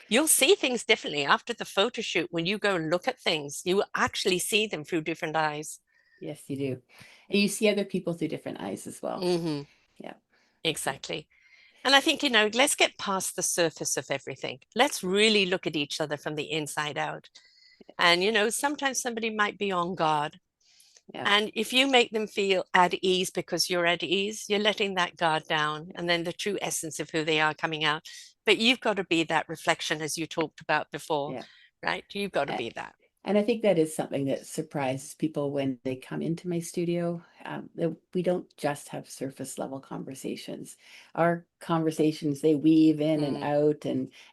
You'll see things differently after the photo shoot. When you go and look at things, you actually see them through different eyes. Yes, you do. And you see other people through different eyes as well. Hmm. Yeah. Yeah. Exactly. And I think, let's get past the surface of everything. Let's really look at each other from the inside out. And, sometimes somebody might be on guard. Yeah. And if you make them feel at ease because you're at ease, you're letting that guard down. Yeah. And then the true essence of who they are coming out. But you've got to be that reflection, as you talked about before, Yeah. right? You've got to Uh, be that. And I think that is something that surprises people when they come into my studio. That we don't just have surface level conversations. Our conversations, they weave in and Mm. out,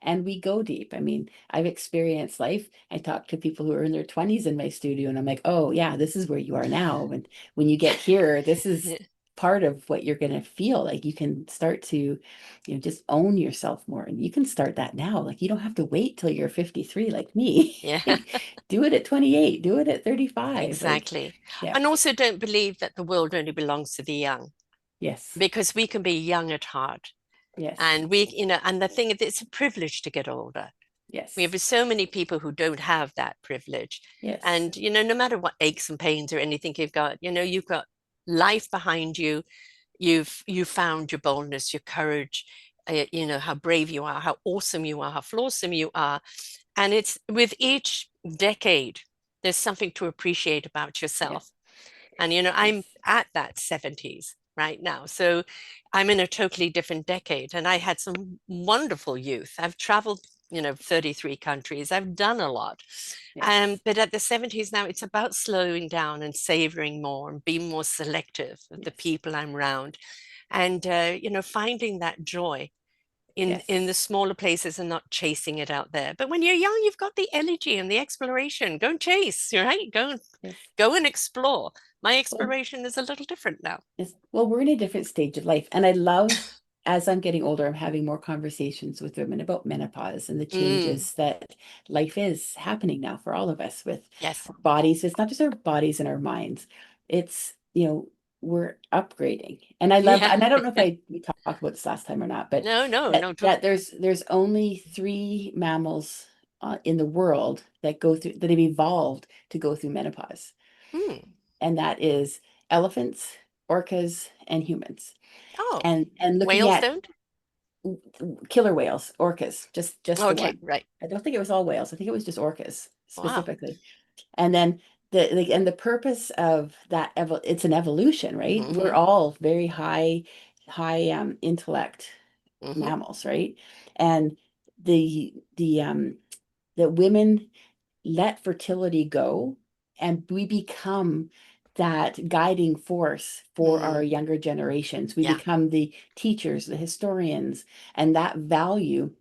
and we go deep. I mean, I've experienced life. I talk to people who are in their 20s in my studio, and I'm like, oh yeah, this is where you are now. And when you get here, this is part of what you're going to feel like. You can start to, just own yourself more, and you can start that now. Like, you don't have to wait till you're 53 like me. Yeah, Do it at 28, do it at 35. Like, exactly. yeah, And also don't believe that the world only belongs to the young, yes, because we can be young at heart. yes, And and the thing is, it's a privilege to get older. We yes, have so many people who don't have that privilege. yes, And, no matter what aches and pains or anything you've got, you've got life behind you. You've found your boldness, your courage, how brave you are, how awesome you are, how flawsome you are. And it's with each decade, there's something to appreciate about yeah, yourself. And, I'm yes, at that 70s right now. So I'm in a totally different decade. And I had some wonderful youth. I've traveled, 33 countries. I've done a lot. yes, But at the 70s now, it's about slowing down and savoring more and being more selective of the yes, people I'm around. And, finding that joy in the yes, smaller places and not chasing it out there. But when you're young, you've got the energy and the exploration. Go and chase, right? yes. Go and explore. My Well, exploration is a little different now. yes. Well, we're in a different stage of life. And I love, as I'm getting older, I'm having more conversations with women about menopause and the Mm, changes that life is happening now for all of us with yes. our bodies. It's not just our bodies and our minds. It's, we're upgrading. And I love, Yeah. and I don't know if we talked about this last time or not, but No, no, that no. that there's only three mammals in the world that have evolved to go through menopause, Mm. and that is elephants, orcas, and humans. Oh, And looking whales at don't? killer whales, orcas, just the Okay, one. right. I don't think it was all whales. I think it was just orcas Wow. specifically. And then the purpose of that it's an evolution, right? We're Mm-hmm. all very high intellect Mm-hmm. mammals, right? And the women let fertility go, and we become that guiding force for our Mm. younger generations. We Yeah. become the teachers, the historians, and that value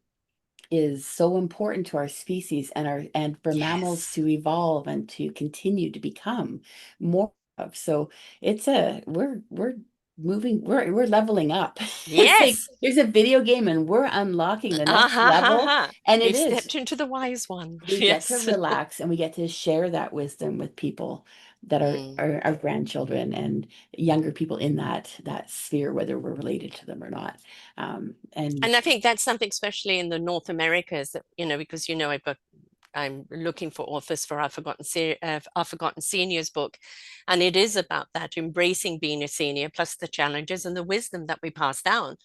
is so important to our species and for mammals Yes. to evolve and to continue to become more of. So it's a we're moving, we're leveling up. It's like Yes. there's a video game and we're unlocking the Ah next ha ha level. ha. And it You've is, stepped into the wise one. we get to Yes. relax and we get to share that wisdom with people that are Mm. our grandchildren and younger people in that sphere, whether we're related to them or not. And And I think that's something, especially in the North Americas, that, because, I'm looking for authors for Our Forgotten Seniors book. And it is about that, embracing being a senior, plus the challenges and the wisdom that we pass down.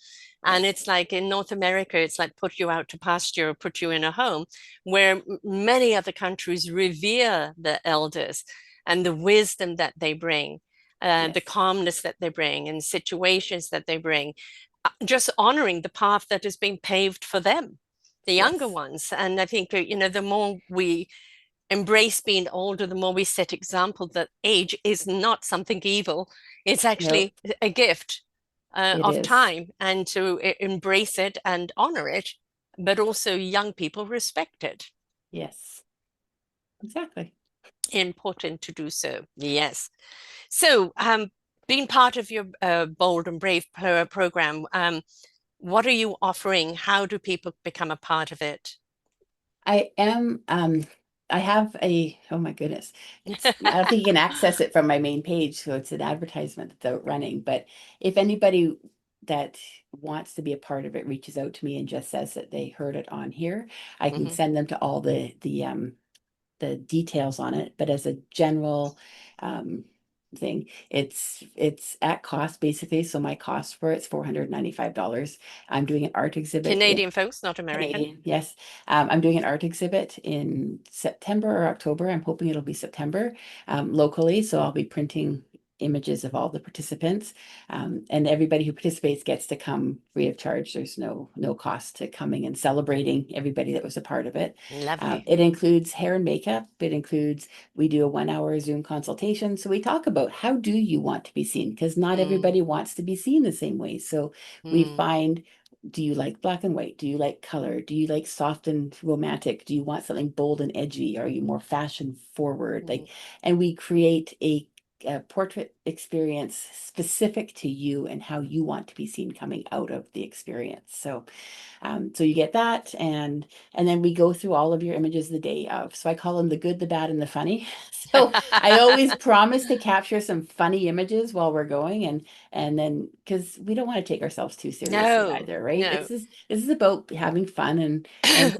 And yes, it's like in North America, it's like put you out to pasture or put you in a home, where many other countries revere the elders and the wisdom that they bring, the yes, calmness that they bring, and situations that they bring, just honoring the path that has been paved for them, the younger yes, ones. And I think, the more we embrace being older, the more we set example that age is not something evil. It's no, actually a gift it of is. time, and to embrace it and honor it, but also young people respect it. Yes, exactly. Important to do so. Yes. So, being part of your Bold and Brave program, what are you offering? How do people become a part of it? I am, I have oh my goodness. I don't think you can access it from my main page, so it's an advertisement that's out running. But if anybody that wants to be a part of it reaches out to me and just says that they heard it on here, I can Mhm. send them to all the details on it, but as a general um, thing, it's at cost basically. So my cost for it's $495. I'm doing an art exhibit in Canadian folks, not American. Canadian, yes. I'm doing an art exhibit in September or October. I'm hoping it'll be September, locally. So I'll be printing images of all the participants, and everybody who participates gets to come free of charge. There's no cost to coming and celebrating everybody that was a part of it. Lovely. It includes hair and makeup. It includes we do a 1 hour Zoom consultation. So we talk about how do you want to be seen, because not Mm, everybody wants to be seen the same way. So we mm, find, do you like black and white? Do you like color? Do you like soft and romantic? Do you want something bold and edgy? Are you more fashion forward? mm. And we create a portrait experience specific to you and how you want to be seen coming out of the experience. So you get that, and then we go through all of your images the day of. So I call them the good, the bad, and the funny. So I always promise to capture some funny images while we're going, and then because we don't want to take ourselves too seriously No, either, right? no. This is about having fun and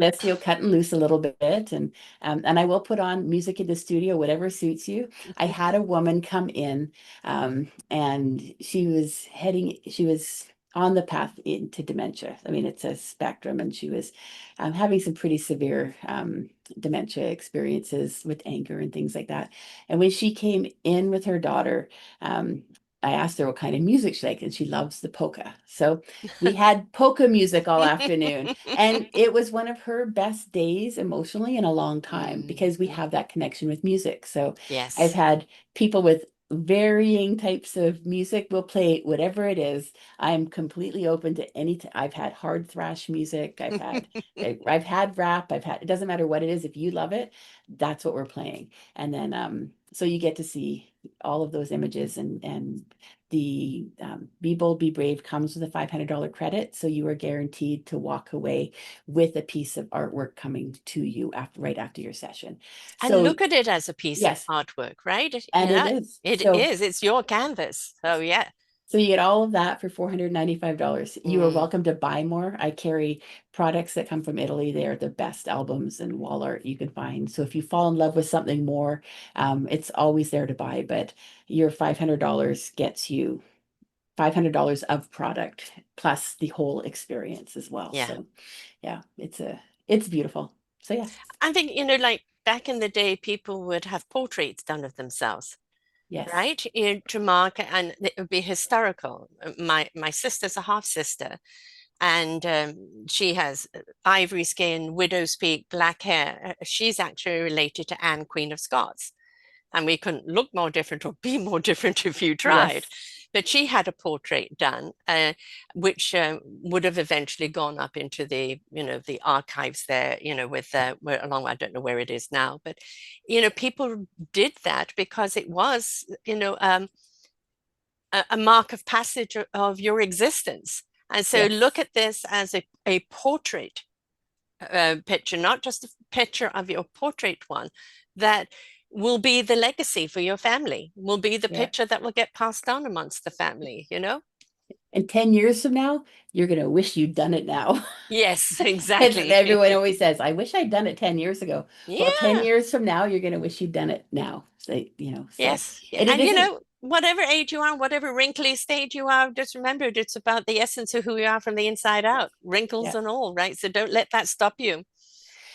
just cutting loose a little bit, and I will put on music in the studio, whatever suits you. I had a woman come in, and she was on the path into dementia. I mean, it's a spectrum, and she was having some pretty severe dementia experiences with anger and things like that. And when she came in with her daughter, I asked her what kind of music she liked, and she loves the polka. So we had polka music all afternoon, and it was one of her best days emotionally in a long time Mm, because we mm. have that connection with music. So I've Yes. had people with varying types of music. Will play whatever it is. I'm completely open to I've had hard thrash music. I've had rap. It doesn't matter what it is. If you love it, that's what we're playing. And then so you get to see all of those images, and the Be Bold, Be Brave comes with a $500 credit. So you are guaranteed to walk away with a piece of artwork coming to you right after your session. And So look at it as a piece of yes, artwork, right? and it is. It is. It's your canvas. So yeah. So you get all of that for $495. You are Mm. welcome to buy more. I carry products that come from Italy. They are the best albums and wall art you can find. So if you fall in love with something more, it's always there to buy. But your $500 gets you $500 of product plus the whole experience as well. Yeah. So yeah, it's beautiful. So yeah, I think, like back in the day, people would have portraits done of themselves, yes, right? To mark, and it would be historical. My sister's a half sister, and she has ivory skin, widow's peak, black hair. She's actually related to Anne, Queen of Scots. And we couldn't look more different or be more different if you tried. yes. But she had a portrait done, which would have eventually gone up into the archives there, with where along. I don't know where it is now, but people did that because it was, a mark of passage of your existence. And so look Yes. at this as a portrait picture, not just a picture of your portrait one, that will be the legacy for your family, will be the Yeah. picture that will get passed on amongst the family, you know? And 10 years from now, you're going to wish you'd done it now. Yes, It's, exactly. everyone always says, I wish I'd done it 10 years ago. Well, 10 Yeah, years from now, you're going to wish you'd done it now. So, so, yes. Yeah. and it And you isn't, know, whatever age you are, whatever wrinkly stage you are, just remember it's about the essence of who you are from the inside yes, out, wrinkles yeah. and all, right? So don't let that stop you,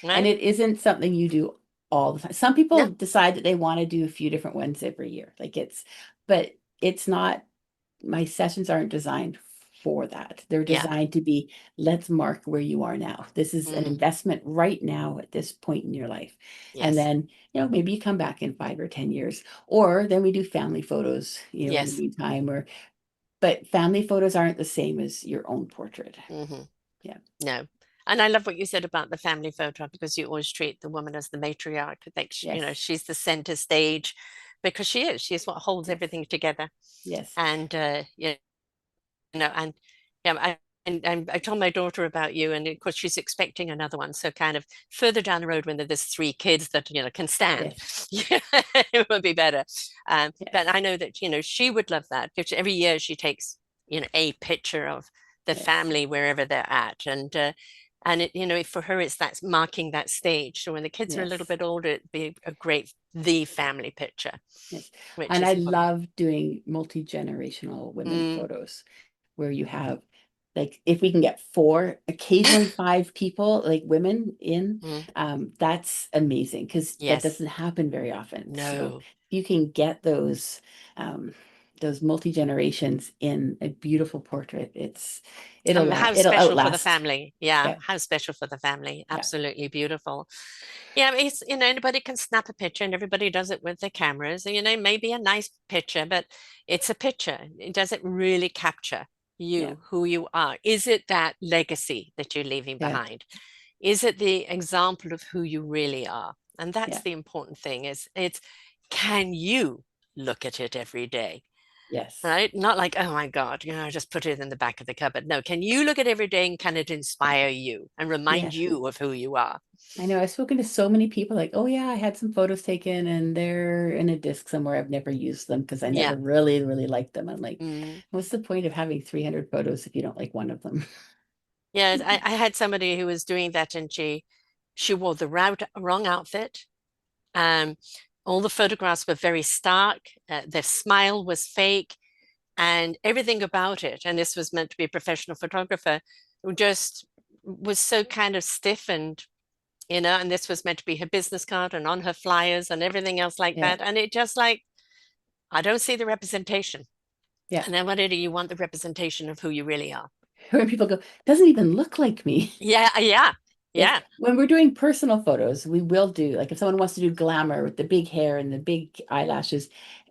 And right? it isn't something you do all the time. Some people No, decide that they want to do a few different ones every year. But it's not, my sessions aren't designed for that. They're yeah. designed to be, let's mark where you are now. This is an Mm, investment right now at this point in your life. And yes, then, maybe you come back in 5 or 10 years, or then we do family photos, in the yes. meantime, but family photos aren't the same as your own portrait. Hmm. Yeah. No. And I love what you said about the family photo because you always treat the woman as the matriarch. Like, Yes. she's the center stage because she is. She's what holds Yes. everything together. Yes. And, and yeah, I told my daughter about you, and of course she's expecting another one. So kind of further down the road when there's three kids that can stand, Yes. yeah, it would be better. But Yes. I know that she would love that because every year she takes a picture of the Yes. family wherever they're at, and it for her it's that's marking that stage. So when the kids are a little Yes. bit older, it'd be a great the family picture, Yes. which And is I important. love doing multi-generational women Mm, photos where you have, like, if we can get four, occasionally five people, like women in, mm, that's amazing because that yes. doesn't happen very often. So No. you can get um, those multi-generations in a beautiful portrait. How it'll special for the outlast. family. Yeah, Yeah. how special for the family. Yeah. Absolutely beautiful. Yeah, it's anybody can snap a picture and everybody does it with their cameras. And maybe a nice picture, but it's a picture. Does it really capture Yeah. you, who you are? Is it that legacy that you're leaving Yeah. behind? Is it the example of who you really are? And that's Yeah. the important thing is it's can you look at it every day? Yes. Right? Not like, oh my God, just put it in the back of the cupboard. No, can you look at every day and can it inspire you and remind Yeah. you of who you are? I know I've spoken to so many people like, oh yeah, I had some photos taken and they're in a disc somewhere. I've never used them because I Yeah. never really, really liked them. I'm like, Mm. what's the point of having 300 photos if you don't like one of them? Yeah, I had somebody who was doing that and she wore the wrong outfit. Um, all the photographs were very stark. Their smile was fake and everything about it. And this was meant to be a professional photographer who just was so kind of stiff and this was meant to be her business card and on her flyers and everything else like Yeah. that. And it just like, I don't see the representation. Yeah. And then what do you want the representation of who you really are? When people go, doesn't even look like me. Yeah, yeah, Yes. yeah. When we're doing personal photos, we will do, like, if someone wants to do glamour with the big hair and the big eyelashes,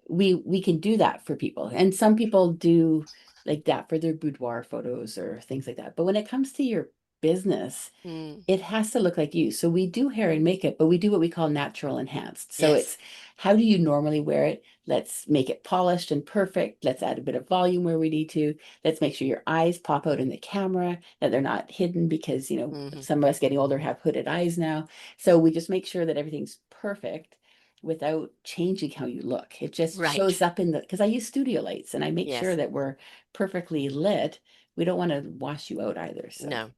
we can do that for people. And some people do like that for their boudoir photos or things like that. But when it comes to your business, Mm, it has to look like you. So we do hair and makeup, but we do what we call natural enhanced. So yes. it's, how do you normally wear it? Let's make it polished and perfect. Let's add a bit of volume where we need to. Let's make sure your eyes pop out in the camera, that they're not hidden because, Hmm. some of us getting older have hooded eyes now. So we just make sure that everything's perfect without changing how you look. It just Right. shows up because I use studio lights and I make sure Yes. that we're perfectly lit. We don't want to wash you out either. So No.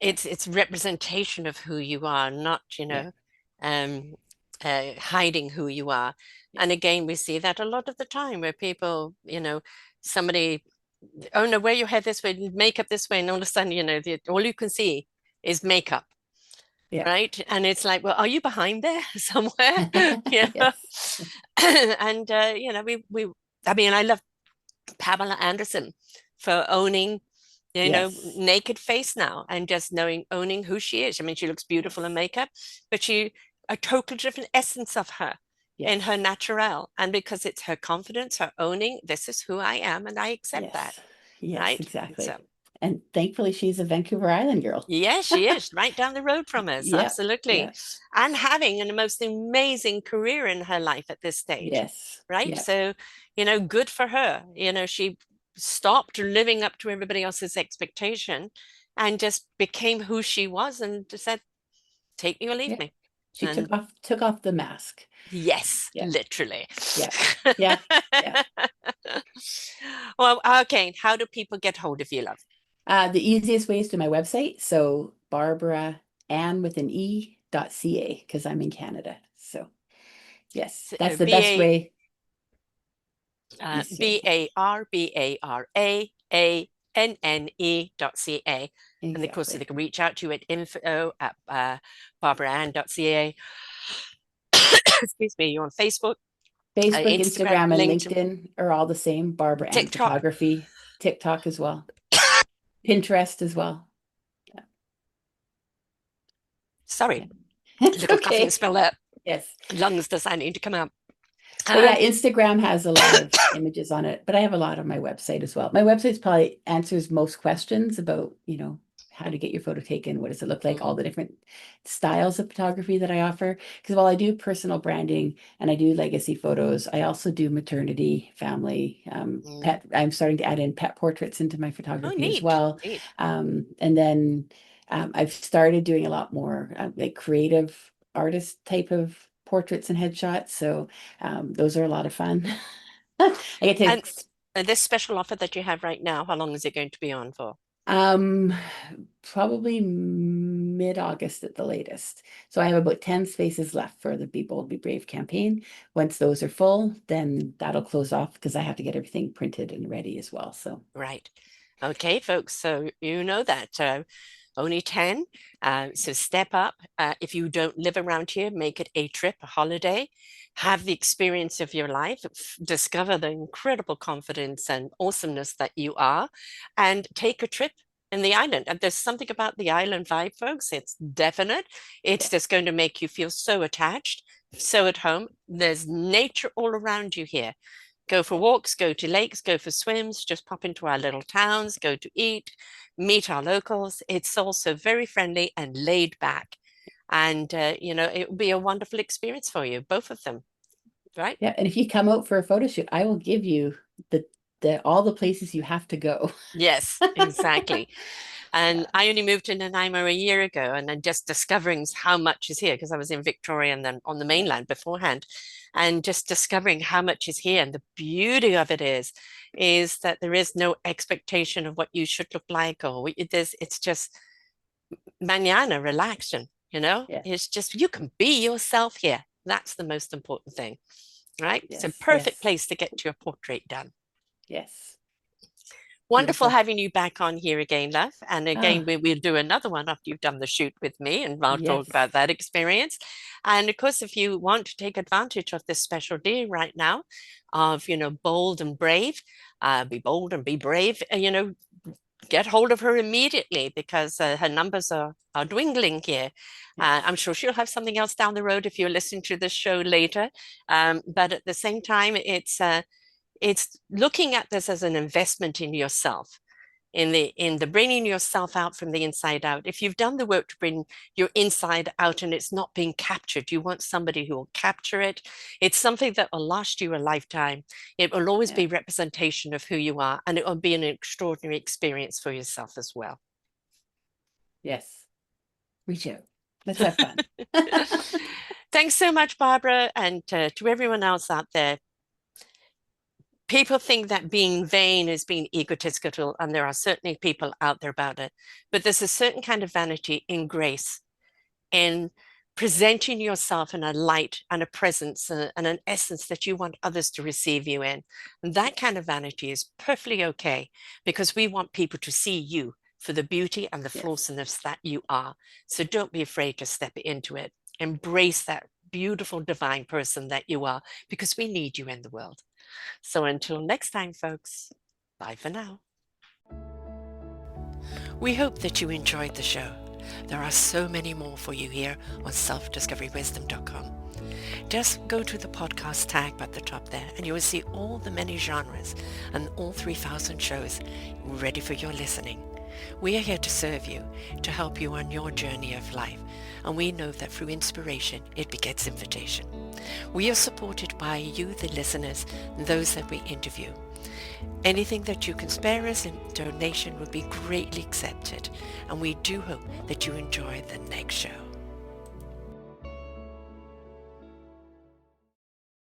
yeah, It's representation of who you are, not, yeah, um, hiding who you are. yeah, And again, we see that a lot of the time where people, somebody, oh no, wear your hair this way, makeup this way, and all of a sudden, all you can see is makeup, yeah. right? And it's like, well, are you behind there somewhere? You know? Yes. And I mean, I love Pamela Anderson for owning, Yes. naked face now and just owning who she is. I mean, she looks beautiful in Yes. makeup, but a total different essence of her in her Yes. natural. And because it's her confidence, her owning, this is who I am, and I accept that, Yes. Yes, right? So, exactly. And thankfully, she's a Vancouver Island girl. Yes, she is right down the road from us. Yeah, Absolutely. yeah, And having a most amazing career in her life at this stage, yes, right? yeah, So, good for her. She stopped living up to everybody else's expectation and just became who she was and just said, take me or leave yeah. me. She And took off the mask. yes, Yeah, literally. yeah, yeah, yeah. Well, okay. How do people get hold of you, love? The easiest way is to my website. So Barbara Ann with an E.ca because I'm in Canada. So yes, that's the B best A way. BARBARAANNE.ca. And of course, they Exactly. can reach out to you at info at barbaraann.ca. Excuse me, you're on Facebook, Facebook, Instagram, Instagram, and LinkedIn, LinkedIn are all the same. Barbara Ann TikTok. Photography, TikTok as well, Pinterest as well. Yeah, Sorry, yeah. It's little coughing okay. spell there. Yes. Lungs deciding to come out. But yeah, Um, Instagram has a lot of images on it, but I have a lot on my website as well. My website probably answers most questions about, how to get your photo taken, what does it look like, all the different styles of photography that I offer. Because while I do personal branding and I do legacy photos, I also do maternity, family, mm. pet. I'm starting to add in pet portraits into my Oh, photography as neat, well. neat. And then I've started doing a lot more like creative artist type of portraits and headshots. So those are a lot of fun. I get to And this special offer that you have right now, how long is it going to be on for? um probably mid-August at the latest. So I have about 10 spaces left for the Be Bold, Be Brave campaign. Once those are full, then that'll close off because I have to get everything printed and ready as well. So Right. Okay, folks. So you know that only 10. So step up. If you don't live around here, make it a trip, a holiday. Have the experience of your life. Discover the incredible confidence and awesomeness that you are, and take a trip in the island. And there's something about the island vibe, folks. It's definite. It's yeah, just going to make you feel so attached, so at home. There's nature all around you here. Go for walks, go to lakes, go for swims, just pop into our little towns, go to eat, meet our locals. It's also very friendly and laid back. And, it will be a wonderful experience for you, both of them, right? yeah. And if you come out for a photo shoot, I will give you the all the places you have to go. Yes, exactly. And Yeah, I only moved to Nanaimo a year ago, and then just discovering how much is here because I was in Victoria and then on the yeah, mainland beforehand, and just discovering how much is here. And the beauty of it is that there is no expectation of what you should look like or what it is. It's just manana relaxing, yeah. It's just you can be yourself here. That's the most important thing, right? It's a Yes, perfect yes, place to get your portrait done. yes. Wonderful Beautiful. having you back on here again, love. And again, Ah, we'll do another one after you've done the shoot with me, and I'll talk yes, about that experience. And of course, if you want to take advantage of this special deal right now of, bold and brave, be bold and be brave, get hold of her immediately because her numbers are dwindling here. I'm yes, sure she'll have something else down the road if you're listening to this show later. But at the same time, it's looking at this as an investment in yourself, in the bringing yourself out from the inside out. If you've done the work to bring your inside out and it's not being captured, you want somebody who will capture it. It's something that will last you a lifetime. It will always yeah, be representation of who you are, and it will be an extraordinary experience for yourself as well. yes. Reach out. Let's have fun. Thanks so much, Barbara, and to everyone else out there. People think that being vain is being egotistical, and there are certainly people out there about it. But there's a certain kind of vanity in grace, in presenting yourself in a light and a presence and an essence that you want others to receive you in. And that kind of vanity is perfectly okay because we want people to see you for the beauty and the Yes, flawlessness that you are. So don't be afraid to step into it. Embrace that beautiful divine person that you are because we need you in the world. So until next time, folks, bye for now. We hope that you enjoyed the show. There are so many more for you here on selfdiscoverywisdom.com. Just go to the podcast tab at the top there and you will see all the many genres and all 3,000 shows ready for your listening. We are here to serve you, to help you on your journey of life, and we know that through inspiration, it begets invitation. We are supported by you, the listeners, and those that we interview. Anything that you can spare us in donation would be greatly accepted, and we do hope that you enjoy the next show.